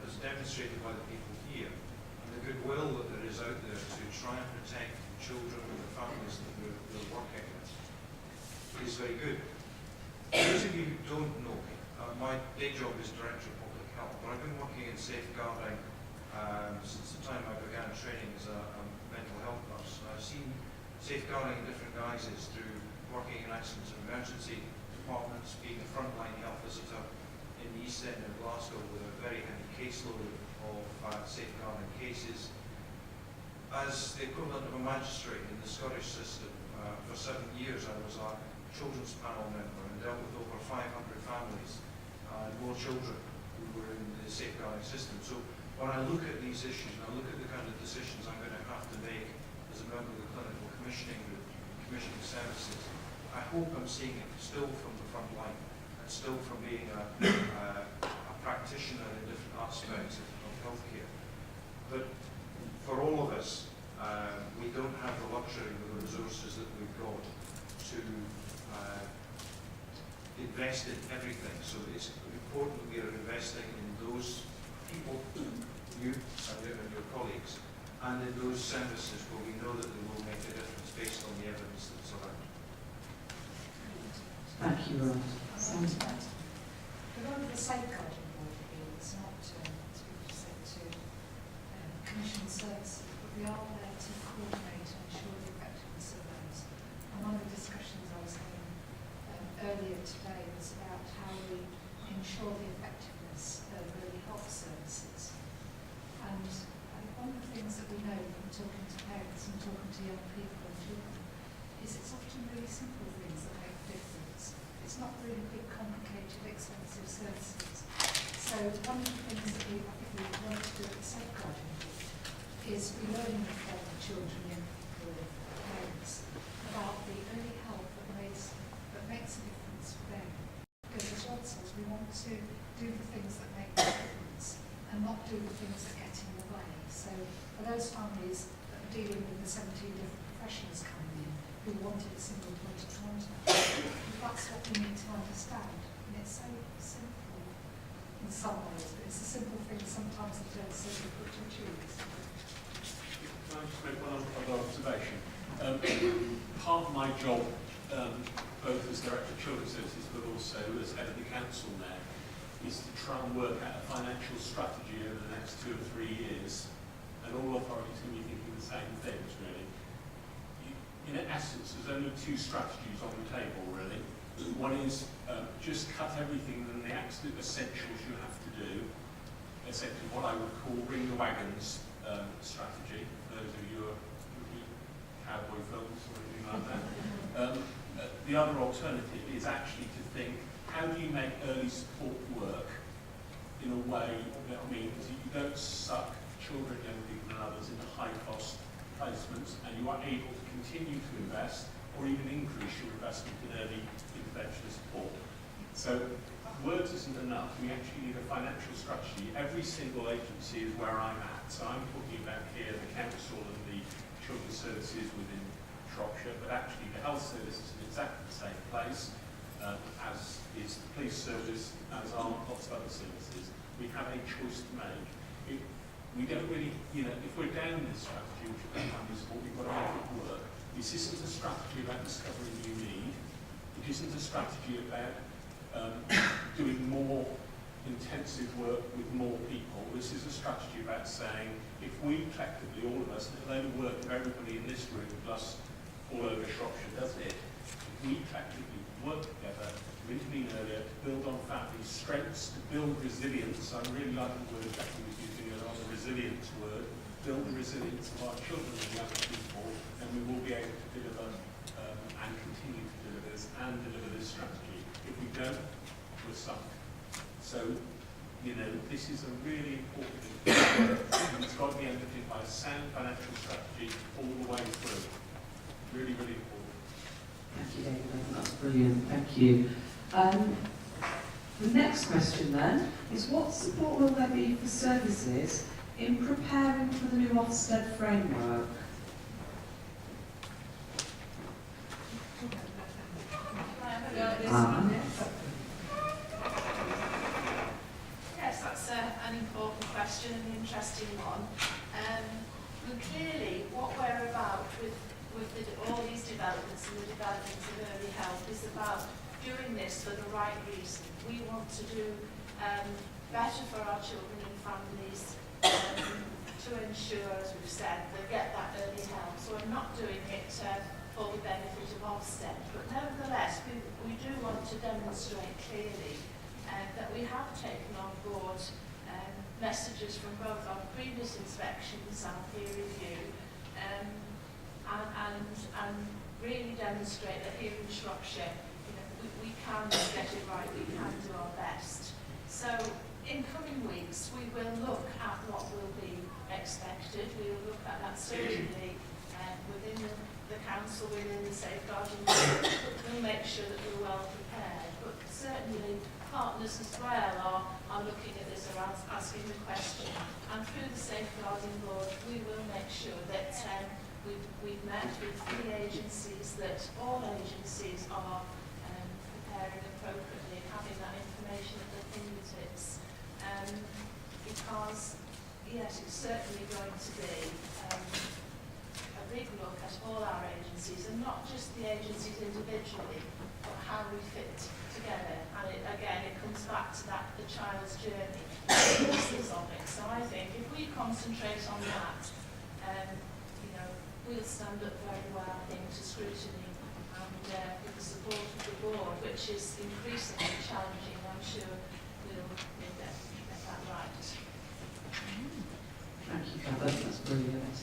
as demonstrated by the people here, and the goodwill that there is out there to try and protect the children and the families that we're working with, is very good. For those of you who don't know me, my day job is Director of Public Health, but I've been working in safeguarding since the time I began training as a mental health nurse. And I've seen safeguarding in different guises through working in accidents and emergency departments, being a frontline health visitor in the East End of Glasgow with a very heavy caseload of safeguarding cases. As the equivalent of a magistrate in the Scottish system, for 7 years I was a children's panel member and dealt with over 500 families and more children who were in the safeguarding system. So when I look at these issues and I look at the kind of decisions I'm going to have to make as a member of the clinical commissioning group, commissioning services, I hope I'm seeing it still from the front line and still from being a practitioner in different aspects of healthcare. But for all of us, we don't have the luxury with the resources that we've got to invest in everything. So it's important that we are investing in those people, you and your colleagues, and in those services where we know that they will make a difference based on the evidence that's around. Thank you, Rod. But under the safeguarding board here, it's not to commission services, but we are there to coordinate and ensure the effectiveness of those. And one of the discussions I was having earlier today was about how we ensure the effectiveness of early health services. And one of the things that we know from talking to parents and talking to young people and children is it's often really simple things that make a difference. It's not really big, complicated, expensive services. So one of the things that I think we want to do at the safeguarding group is be learning from the children, young people, and parents about the early help that makes a difference for them. Because as Rod says, we want to do the things that make a difference and not do the things that get in the way. So for those families that are dealing with the 17 different professions coming in who wanted a single point of contact, that's what we need to understand. And it's so simple in some ways, but it's a simple thing sometimes that don't so difficult to achieve. Can I just make one other observation? Part of my job, both as Director of Children's Services but also as Head of the Council there, is to try and work out a financial strategy over the next 2 or 3 years. And all authorities can be thinking the same things, really. In essence, there's only 2 strategies on the table, really. One is just cut everything in the absolute essentials you have to do, essentially what I would call bring the wagons strategy, for those of you who read cowboy films or anything like that. The other alternative is actually to think, how do you make early support work in a way that means that you don't suck children, young people and others into high-cost placements, and you are able to continue to invest or even increase your investment in early intervention support. So words isn't enough. We actually need a financial strategy. Every single agency is where I'm at. So I'm talking about here the council and the children's services within Shropshire, but actually the health service is in exactly the same place, as is the police service, as are lots of other services. We have a choice to make. We don't really, if we're down this strategy, which is family support, we've got to make it work. This isn't a strategy about discovering new need. It isn't a strategy about doing more intensive work with more people. This is a strategy about saying, if we collectively, all of us, and it'll only work if everybody in this room plus all over Shropshire does it, if we collectively work together to intervene earlier, to build on families' strengths, to build resilience. I really like the word Becky was using on the resilience word, build the resilience of our children and young people, and we will be able to deliver and continue to deliver this strategy. If we don't, we're sunk. So, this is a really important thing, and it's got to be underpinned by a sound financial strategy all the way through. Really, really important. Thank you, David. That's brilliant. Thank you. The next question then is, what support will there be for services in preparing for the new Ofsted framework? Yes, that's an important question and an interesting one. Clearly, what we're about with all these developments and the developments of early health is about doing this for the right reason. We want to do better for our children and families to ensure, as we've said, they get that early help. So we're not doing it for the benefit of Ofsted. But nevertheless, we do want to demonstrate clearly that we have taken on board messages from both our previous inspections and peer review, and really demonstrate that here in Shropshire, we can get it right, we can do our best. So in coming weeks, we will look at what will be expected. We will look at that certainly within the council, within the safeguarding group. We'll make sure that we're well prepared. But certainly partners as well are looking at this, are asking the question. And through the safeguarding board, we will make sure that we've met with the agencies, that all agencies are preparing appropriately and having that information at their fingertips. Because, yes, it's certainly going to be a big look at all our agencies, and not just the agencies individually, but how we fit together. And it comes back to that, the child's journey, the pieces of it. So I think if we concentrate on that, we'll stand up very well, I think, to scrutiny, and with the support of the board, which is increasingly challenging, I'm sure we'll get that right. Thank you, Heather. That's brilliant.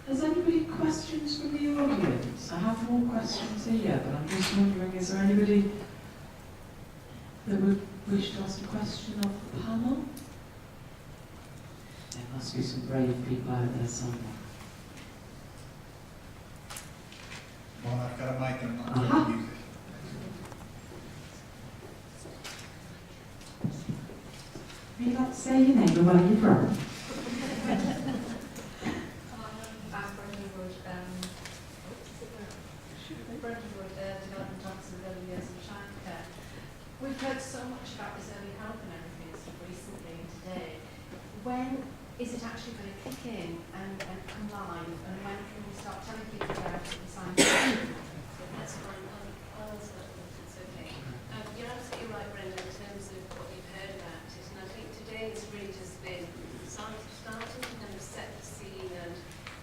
Has anybody questions from the audience? I have more questions here, but I'm just wondering, is there anybody that would wish to ask a question of the panel? There must be some brave people out there somewhere. Well, I've got a mic and I'm Uh-huh. going to use it. Would you like to say your name and where you're from? Development Officer of Early Years and Childcare. We've heard so much about this early help and everything stuff recently and today. When is it actually going to kick in and come live, and when can we start telling people about it and sign up? That's fine. I'll answer that if it's okay. You're absolutely right, Brenda, in terms of what you've heard about it, and I think today has really just been starting to kind of set the scene and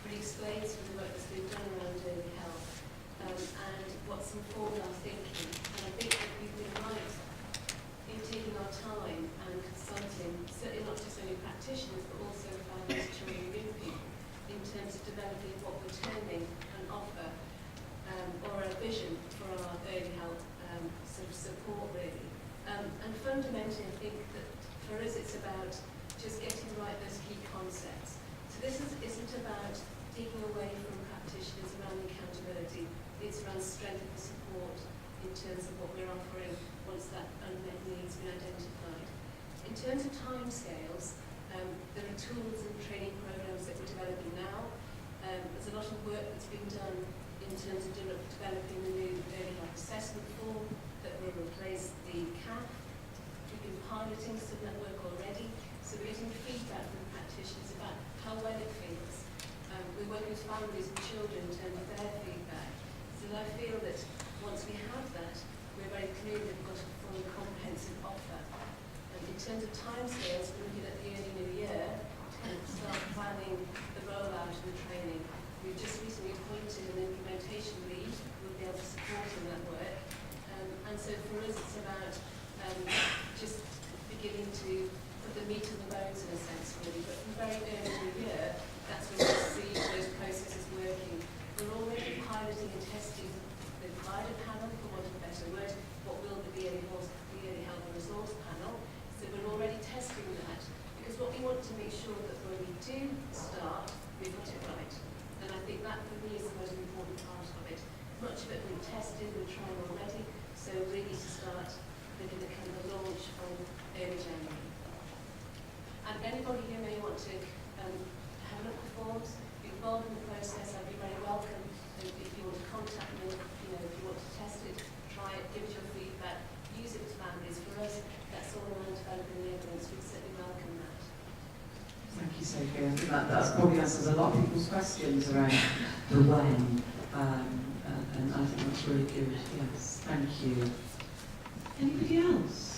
really explain some of the work that's been done around early health. And what's informed our thinking. And I think that we've been right in taking our time and consulting, certainly not just only practitioners, but also families, children, young people, in terms of developing what we're turning and offer, or a vision for our early health sort of support, really. And fundamentally, I think that for us it's about just getting right those key concepts. So this isn't about taking away from practitioners around accountability, it's around strength of the support in terms of what we're offering once that unmet need's been identified. In terms of timescales, there are tools and training programs that we're developing now. There's a lot of work that's been done in terms of developing the new early life assessment form that will replace the CAP. We've been piloting some of that work already, so we're getting feedback from practitioners about how well it feels. We're working with families and children in terms of their feedback. So I feel that once we have that, we're very clear that we've got a full and comprehensive offer. And in terms of timescales, we're looking at the early new year to kind of start planning the rollout of the training. We've just recently appointed an implementation lead who will be able to support in that work. And so for us, it's about just beginning to put the meat on the bones in a sense, really. But from very early in the year, that's when we see those processes working. We're already piloting and testing the provider panel, for want of a better word, what will be the early health and resource panel. So we're already testing that, because what we want to make sure that when we do start, we've got it right. And I think that for me is the most important part of it. Much of it we've tested, we're trying already, so really to start looking at kind of the launch from early January. And anybody who may want to have a look at the forms, be involved in the process, I'd be very welcome. If you want to contact me, if you want to test it, try it, give us your feedback, use it with families. For us, that's all around developing the evidence. We'd certainly welcome that. Thank you, Sophie. I think that probably answers a lot of people's questions around the when, and I think that's really good. Yes, thank you. Anybody else?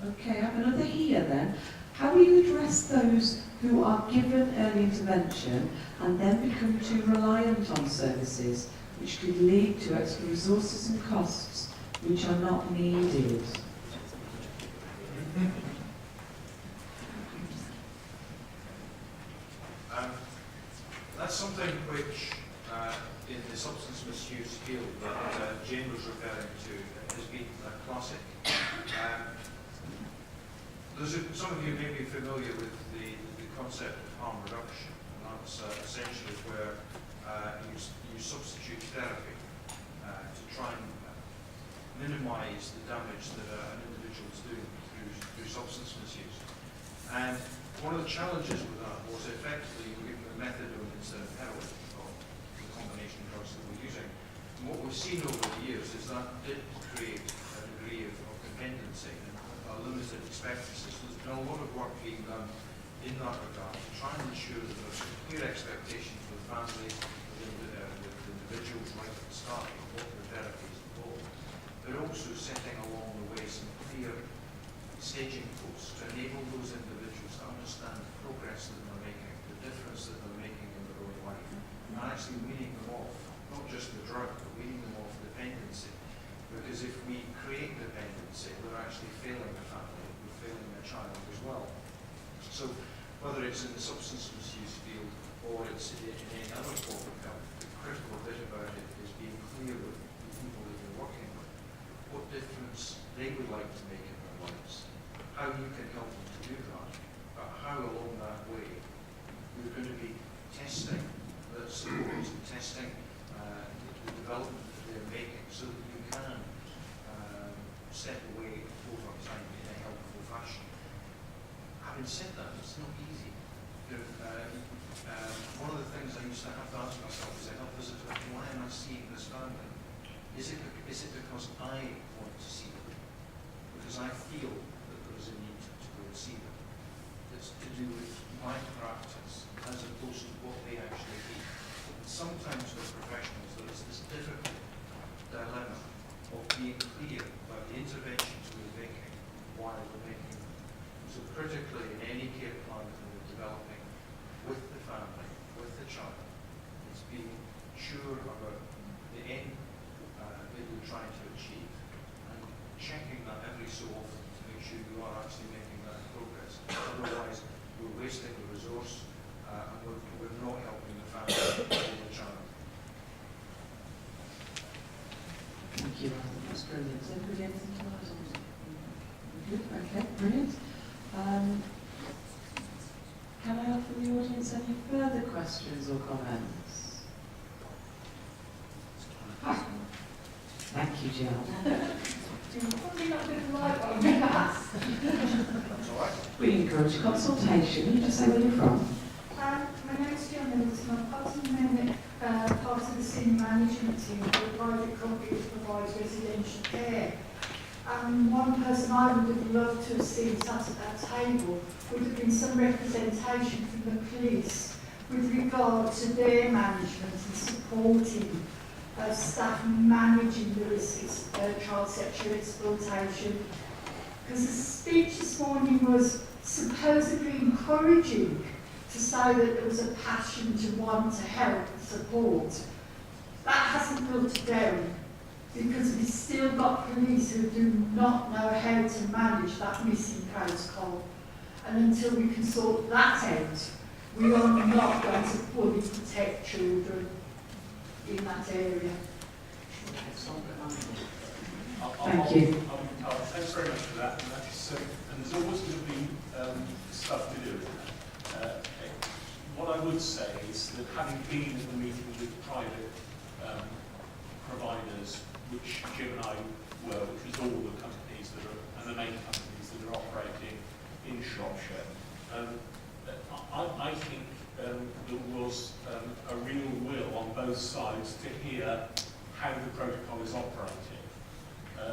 Okay, I have another here then. How will you address those who are given early intervention and then become too reliant on services, which could lead to extra resources and costs which are not needed? That's something which, in the substance misuse field that Jane was referring to, has been a classic. Some of you may be familiar with the concept of harm reduction, and that's essentially where you substitute therapy to try and minimise the damage that an individual is doing through substance misuse. And one of the challenges with that was effectively giving the methadone instead of heroin, or the combination of drugs that we're using. And what we've seen over the years is that did create a degree of dependency and a limited expectancy. So there's been a lot of work being done in that regard to try and ensure that there are some clear expectations with families, with individuals right at the start of what the therapy is involved, but also setting along the way some clear staging posts to enable those individuals to understand the progress that they're making, the difference that they're making in their own life, and actually weaning them off, not just the drug, but weaning them off dependency. Because if we create dependency, we're actually failing the family, we're failing the child as well. So whether it's in the substance misuse field or it's in any other form of health, the critical bit about it is being clear with the people that you're working with, what difference they would like to make in their lives, how you can help them to do that, but how along that way you're going to be testing that support, testing the development that they're making so that you can step away over time in a helpful fashion. Having said that, it's not easy. One of the things I used to have to ask myself as a health visitor, why am I seeing this family? Is it because I want to see them? Because I feel that there is a need to go and see them. It's to do with my practice as opposed to what they actually need. And sometimes with professionals there is this difficult dilemma of being clear about the interventions we're making, why we're making them. So critically in any care plan that we're developing with the family, with the child, it's being sure about the end that you're trying to achieve and checking that every so often to make sure you are actually making that progress. Otherwise we're wasting the resource and we're not helping the family or the child. Thank you, Alan. That's brilliant. Is anybody anything to add on? Good. Okay, brilliant. Can I offer the audience any further questions or comments? Thank you, Jill. We encourage consultation. You just say where you're from. My name is John Middleton. I'm part of the senior management team for a private company that provides residential care. And one person I would have loved to have seen sat at that table would have been some representation from the police with regard to their management and supporting staff managing the risks of child sexual exploitation. Because the speech this morning was supposedly encouraging to say that there was a passion to want to help and support. That hasn't filtered down because we've still got police who do not know how to manage that missing protocol. And until we can sort that out, we are not going to fully protect children in that area. Thank you. Thanks very much for that. And there's always going to be stuff to do with that. What I would say is that having been in the meeting with private providers, which Jim and I were, which was all the companies that are, and the main companies that are operating in Shropshire, I think there was a real will on both sides to hear how the protocol is operating. I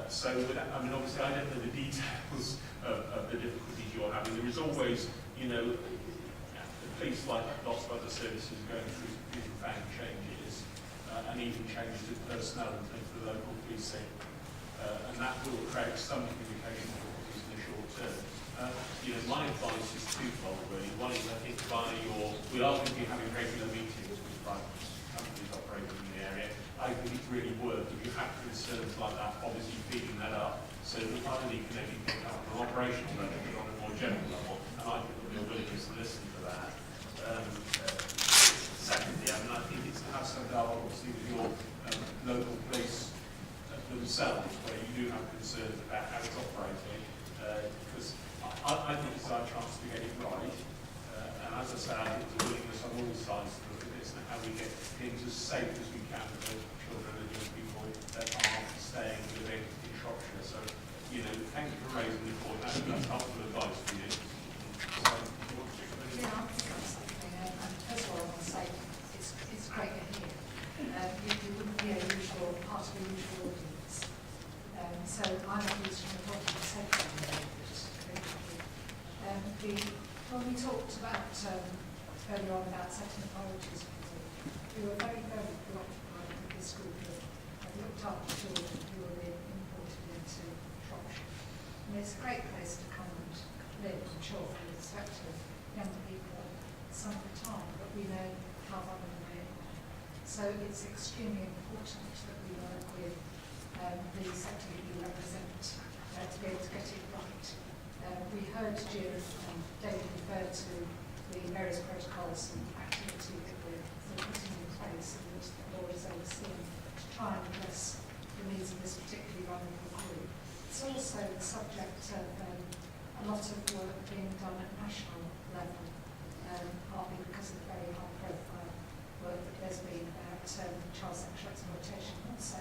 mean, obviously, I don't know the details of the difficulties you're having. There is always, you know, the police, like lots of other services, going through profound changes and even changes in personnel in terms of the local precinct, and that will create some communication difficulties in the short term. You know, my advice is twofold, really. One is, I think, we are going to be having regular meetings with private companies operating in the area. I think it's really worth, if you have concerns like that, obviously feeding that up, so that not only can anything come on an operational level, but on a more general level, and I think that we're willing to listen to that. Secondly, I mean, I think it's to have some dialogue, obviously, with your local police themselves, where you do have concerns about how it's operating, because I think it's our chance to get it right. And as I say, I think there's a willingness on all sides to look at this and how we get things as safe as we can for children and young people that are staying living in Shropshire. So, you know, thank you for raising the point. That's helpful advice for you. Yeah, I think that's something. And first of all, I want to say it's great to hear. You wouldn't be a usual part of the usual audience. So I'm not used to the problem of safeguarding. When we talked about earlier on about setting priorities, we were very, very preoccupied with this group of looked after children who were being imported into Shropshire. And it's a great place to come and live, I'm sure, from the perspective of young people some of the time, but we know how vulnerable they are. So it's extremely important that we work with the sector that you represent to be able to get it right. We heard Jim and David refer to the various protocols and activity that we're putting in place and which the board is overseeing to try and address the needs of this particularly vulnerable group. It's also the subject of a lot of work being done at national level, partly because of the very high profile work that there's been about child sexual exploitation, also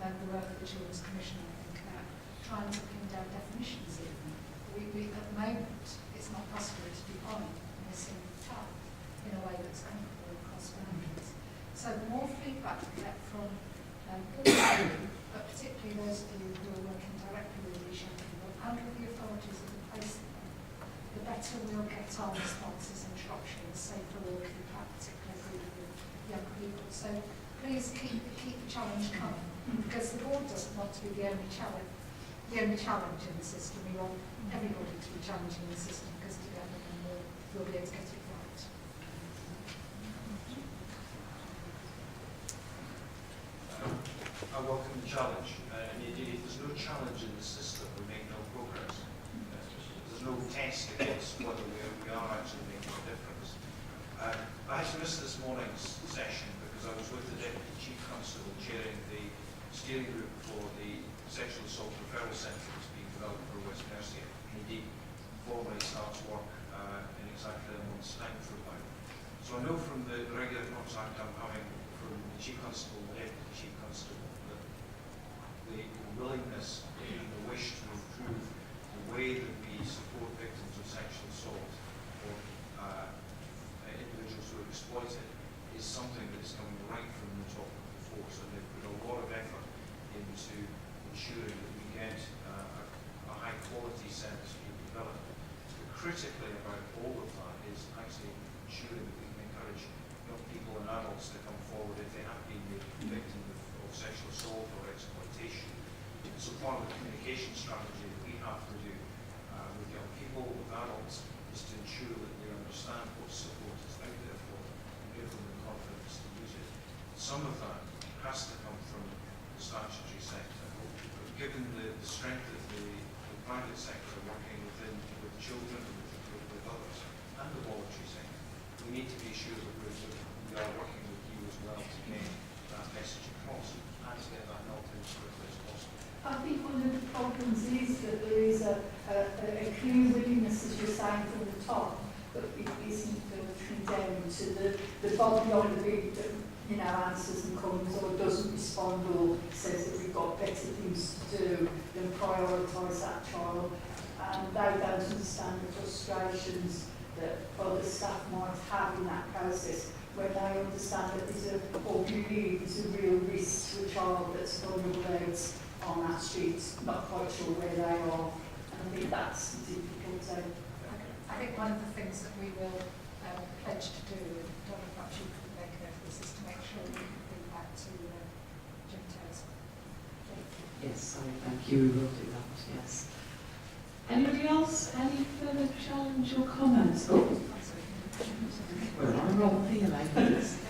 the work of the Children's Commission, I think, about trying to pin down definitions even. At the moment, it's not possible to define a missing child in a way that's comfortable across boundaries. So the more feedback we get from all of you, but particularly those of you who are working directly with these young people and with the authorities that are placing them, the better we'll get our responses in Shropshire, the safer we'll keep that particular group of young people. So please keep the challenge coming, because the board doesn't want to be the only challenge in the system. We want everybody to be challenging the system, because together we'll be able to get it right. I welcome the challenge, and indeed, if there's no challenge in the system, we make no progress. There's no test against whether we are actually making a difference. I had to miss this morning's session because I was with the Deputy Chief Constable chairing the steering group for the Sexual Assault Referral Centre that's being developed for West Mercia. Indeed, formally starts work in exactly a month's time from now. So I know from the regular contact I'm having from the Chief Constable, the Deputy Chief Constable, that the willingness and the wish to improve the way that we support victims of sexual assault or individuals who are exploited is something that's coming right from the top of the force, and they've put a lot of effort into ensuring that we get a high quality service being developed. But critically about all of that is actually ensuring that we can encourage young people and adults to come forward if they have been the victim of sexual assault or exploitation. So part of the communication strategy that we have to do with young people, with adults, is to ensure that they understand what support is out there for them and give them the confidence to use it. Some of that has to come from the statutory sector, but given the strength of the private sector working with children, with others, and the voluntary sector, we need to be sure that we are working with you as well to get that message across and to get that out as quickly as possible. I think one of the problems is that there is a clear willingness, as you're saying, from the top, but it isn't filtering down to the body on the beat that, you know, answers and comes or doesn't respond or says that we've got better things to do than prioritise that child. And they don't understand the frustrations that other staff might have in that process when they understand that there's a real risk to a child that's vulnerable out on that street, not quite sure where they are. And I think that's difficult. I think one of the things that we will pledge to do, and Donna, perhaps you can make note of this, is to make sure we can bring back to Jim Taylor's. Yes, thank you. We will do that. Yes. Anybody else? Any further challenge or comments? Oh, we're on a roll here, ladies.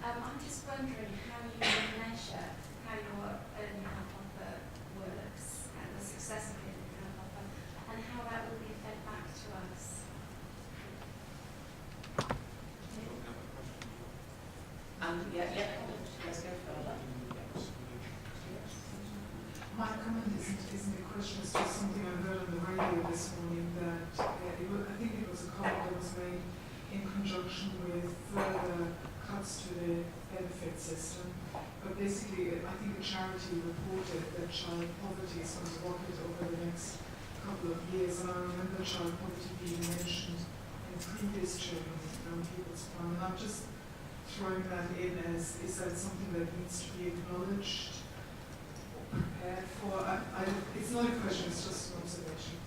I'm just wondering how you measure how your early help offer works and the success of your early help offer and how that will be fed back to us. Let's go further. My comment isn't a question, it's just something I heard on the radio this morning that I think it was a comment that was made in conjunction with further cuts to the benefit system. But basically, I think a charity reported that child poverty is going to rocket over the next couple of years. And I remember child poverty being mentioned in previous children's and people's plan. And I'm just throwing that in as, is that something that needs to be acknowledged or prepared for? It's not a question, it's just an observation.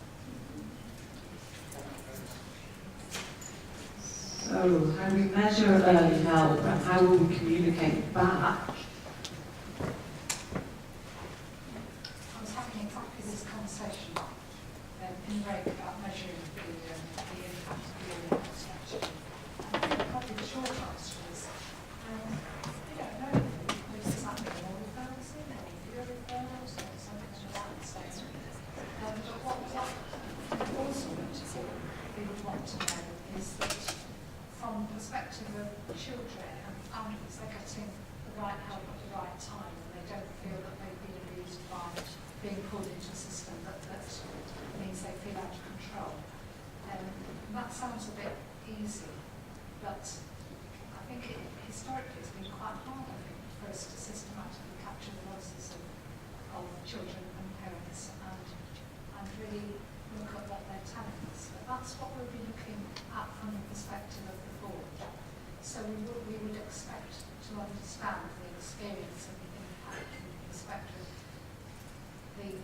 So, how we measure early help and how will we communicate back? I was having exactly this conversation in Rake about measuring the impact of the early help strategy. And probably the short answer is, we don't know if this is happening in all referrals in, or fewer referrals, or something like that. But what also we would want to know is that from the perspective of children and families, they're getting the right help at the right time, and they don't feel that they've been abused by being pulled into a system that means they feel out of control. That sounds a bit easy, but I think historically it's been quite hard, I think, for us to systematically capture the voices of children and parents and really look at what they're telling us. But that's what we'll be looking at from the perspective of the board. So we would expect to understand the experience and the impact from the perspective of the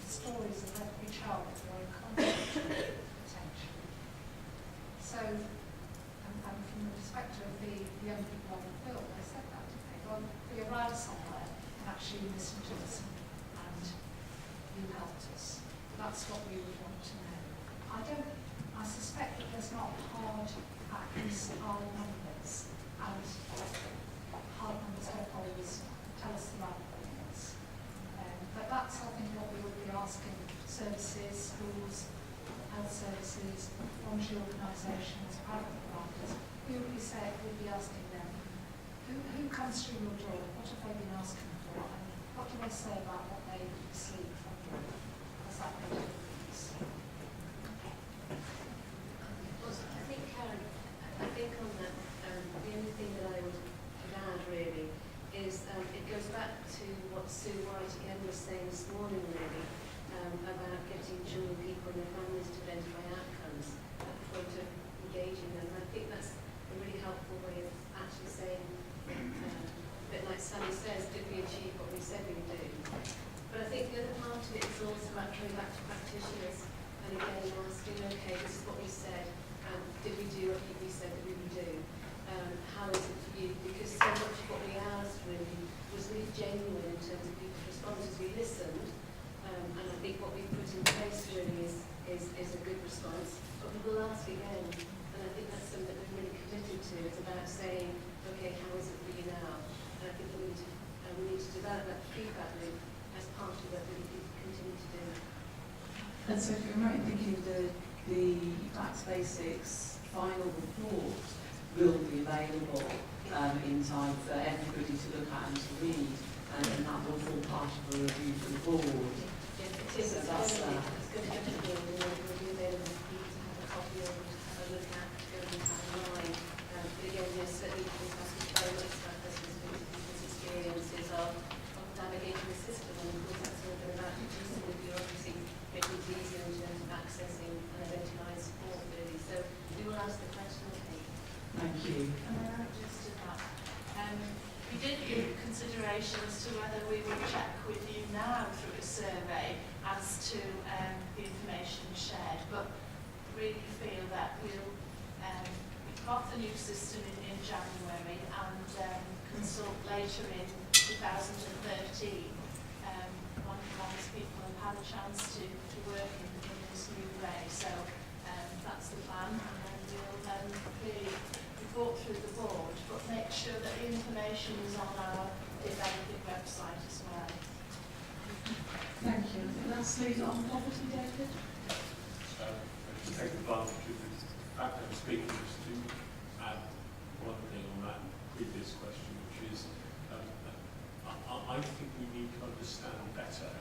stories of every child that we're in contact with, potentially. So, and from the perspective of the young people on the film, they said that, didn't they? Well, we arrived somewhere and actually you listened to us and you helped us. That's what we would want to know. I suspect that there's not hard facts, hard numbers, and hard numbers don't always tell us the right things. But that's, I think, what we would be asking services, schools, health services, voluntary organisations, private providers, who would be asking them, who comes through your door, what have they been asking for, and what do they say about what they receive from you? Has that made a difference? I think on that, the only thing that I would add really is it goes back to what Sue White again was saying this morning really, about getting children, people and their families to identify outcomes at the point of engaging them. And I think that's a really helpful way of actually saying, a bit like Sally says, did we achieve what we said we would do? But I think the other part of it is also about coming back to practitioners and again asking, okay, this is what we said, did we do what we said that we would do? How is it for you? Because so much of what we asked really was really genuine in terms of people's responses. We listened, and I think what we've put in place really is a good response. But we will ask again, and I think that's something that we're really committed to. It's about saying, okay, how is it for you now? And I think we need to develop that feedback loop as part of what we continue to do. And so if you're right in thinking the Facts Basics final report will be available in time for everybody to look at and to read, and that will form part of a review for the board. Yes, it is. So that's that. It's going to go to the board and it will be available for you to have a copy of and to have a look at, go and online. But again, yes, certainly this has to be very much about people's experiences of navigating the system, and of course that's all about reducing the bureaucracy, making it easier in terms of accessing and identifying support really. So we will ask the question, okay. Thank you. And then I just did that. We did give consideration as to whether we would check with you now through a survey as to the information shared, but really feel that we'll got the new system in January and consult later in 2013 once people have had a chance to work in this new way. So that's the plan, and then we'll really report through the board, but make sure that the information is on our developing website as well. Thank you. Lastly, on poverty, David? To take advantage of the fact I'm speaking, just to add one thing on that previous question, which is I think we need to understand better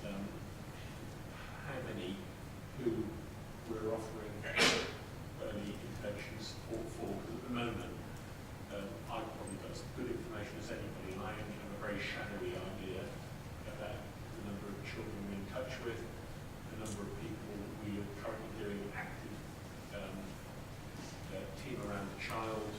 how many who we're offering early intervention support for. Because at the moment, I've probably got as good information as anybody, and I only have a very shadowy idea about the number of children we're in touch with, the number of people we are currently doing active team around the child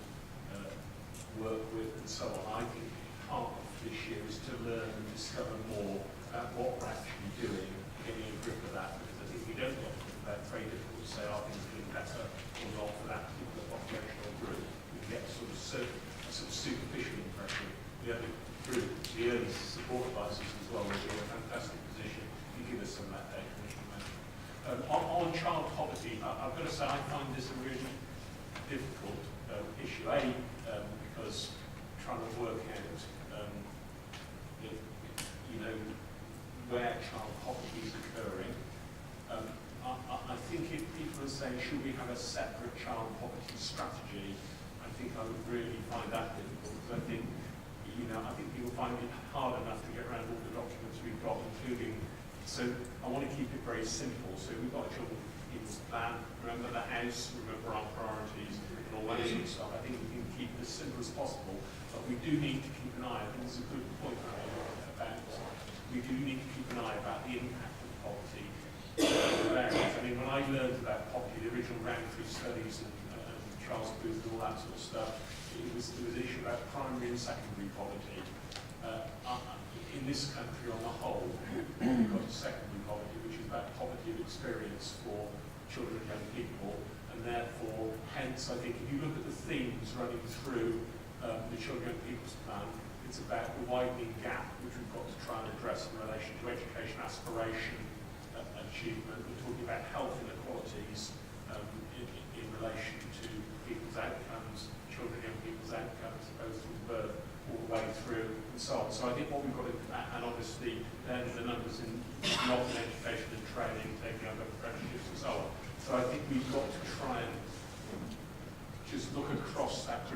work with, and so on. I think part of this year is to learn and discover more about what we're actually doing, getting a grip of that, because I think we don't get a grip of that. It's very difficult to say, are things doing better or not for that particular population or group. We get a sort of superficial impression. The other group, the early support advisors as well, will be in a fantastic position to give us some of that data information. On child poverty, I've got to say I find this a really difficult issue. Because trying to work out where child poverty is occurring. I think if people are saying, should we have a separate child poverty strategy, I think I would really find that difficult, because I think people find it hard enough to get around all the documents we've got, including, so I want to keep it very simple. So we've got a children's people's plan, remember the house, remember our priorities, and all that sort of stuff. I think we can keep it as simple as possible, but we do need to keep an eye, I think this is a good point about we do need to keep an eye about the impact of poverty. I mean, when I learned about poverty, the original Roundtree studies and Charles Booth and all that sort of stuff, there was an issue about primary and secondary poverty. In this country on the whole, we've got secondary poverty, which is about poverty of experience for children and young people, and therefore, hence, I think if you look at the themes running through the Children and Young People's Plan, it's about the widening gap which we've got to try and address in relation to education aspiration, achievement. We're talking about health inequalities in relation to people's outcomes, children and young people's outcomes, both from birth all the way through, and so on. So I think what we've got to, and obviously then the numbers in not in education and training, taking over apprenticeships and so on.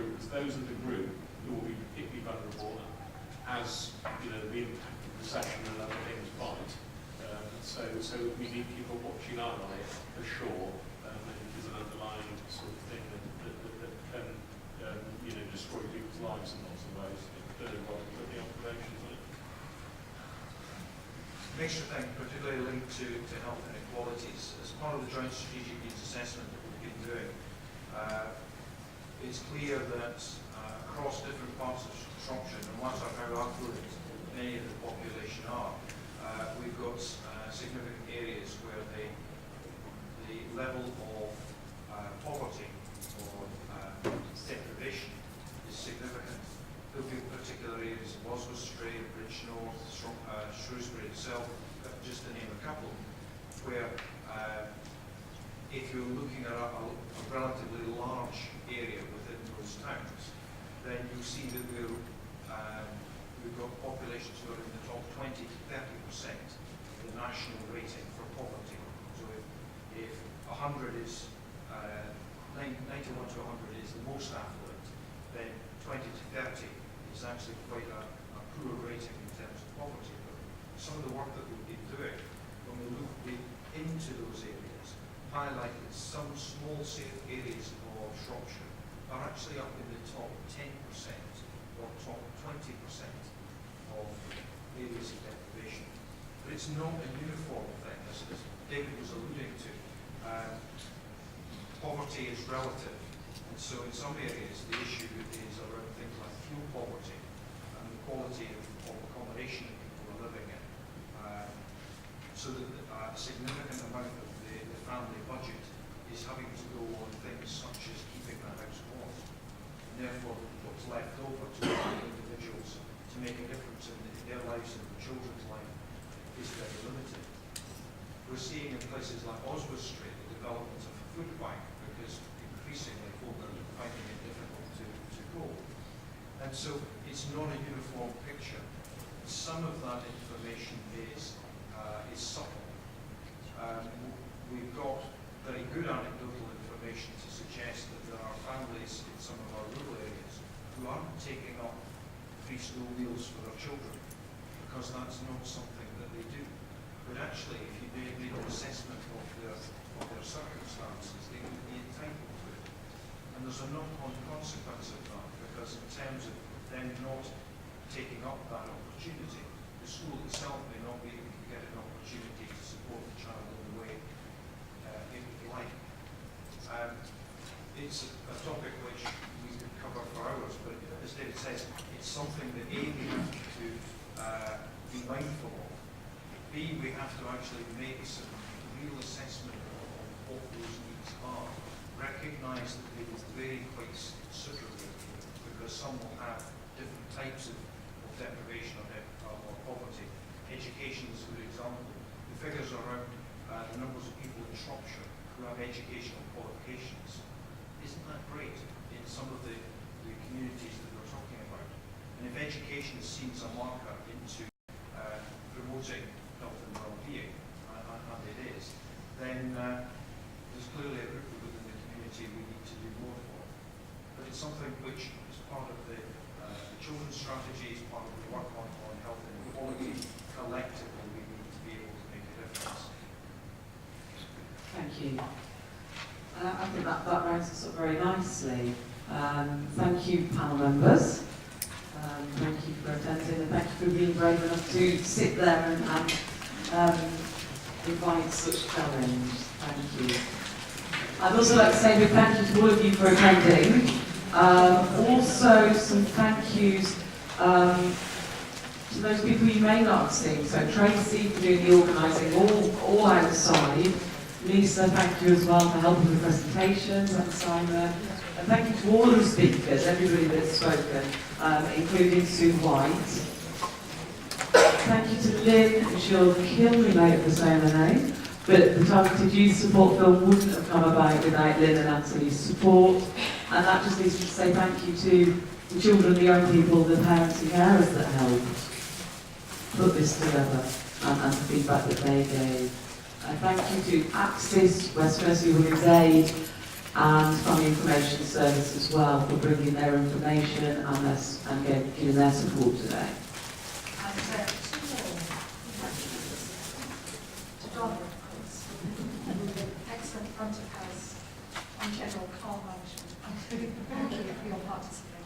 through, because those are the group who will be particularly vulnerable as the impact of recession and other things bite. So we need to keep a watching eye on it for sure. It is an underlying sort of thing that can destroy people's lives in lots of ways. I don't know what the observations on it. Makes you think, particularly linked to health inequalities. As part of the joint strategic needs assessment that we've been doing, it's clear that across different parts of Shropshire, no matter how affluent many of the population are, we've got significant areas where the level of poverty or deprivation is significant. There'll be particular areas of Oswestry, Bridgenorth, Shrewsbury itself, just to name a couple, where if you're looking at a relatively large area within those towns, then you see that we've got populations who are in the top 20 to 30% of the national rating for poverty. So if 100 is 91 to 100 is the most affluent, then 20 to 30 is actually quite a poor rating in terms of poverty. But some of the work that we've been doing, when we look into those areas, highlight that some small areas of Shropshire are actually up in the top 10% or top 20% of areas of deprivation. But it's not a uniform thing, as David was alluding to. Poverty is relative, and so in some areas the issue is around things like fuel poverty and the quality of accommodation that people are living in. So that a significant amount of the family budget is having to go on things such as keeping the house warm. And therefore what's left over to individuals to make a difference in their lives and the children's life is very limited. We're seeing in places like Oswestry the development of a food bank, because increasingly folk are finding it difficult to go. And so it's not a uniform picture. Some of that information is subtle. We've got very good anecdotal information to suggest that there are families in some of our rural areas who aren't taking up free school meals for their children because that's not something that they do. But actually, if you made an assessment of their circumstances, they would be entitled to it. And there's a knock-on consequence of that, because in terms of them not taking up that opportunity, the school itself may not be able to get an opportunity to support the child in the way it would like. It's a topic which we could cover for hours, but as David says, it's something that A, we have to be mindful of. B, we have to actually make some real assessment of what those needs are. Recognise that they will vary quite considerably, because some will have different types of deprivation or poverty. Education is a good example. The figures around the numbers of people in Shropshire who have educational qualifications, isn't that great in some of the communities that we're talking about? And if education is seen as a marker into promoting health and well-being, and it is, then there's clearly a group within the community we need to do more for. But it's something which is part of the children's strategy, is part of the work on health and equality. Collectively, we need to be able to make a difference. Thank you. I think that rounds us up very nicely. Thank you, panel members. Thank you for attending, and thank you for being brave enough to sit there and provide such challenge. Thank you. I'd also like to say a big thank you to all of you for attending. Also, some thank yous to those people you may not have seen. So Tracy for doing the organising all outside. Lisa, thank you as well for helping with presentations, and Simon. And thank you to all of the speakers, everybody that's spoken, including Sue White. Thank you to Lynn, and she'll kill me later for saying her name, but the Targeted Youth Support Film wouldn't have come about without Lynn and Anthony's support. And that just leads me to say thank you to the children, the young people, the parents and carers that helped put this together, and the feedback that they gave. Thank you to Axis, West Mercia Women's Aid, and Family Information Service as well for bringing their information and giving their support today. And two more. To Donna, of course. Excellent front of house on general car management. Thank you for your participation.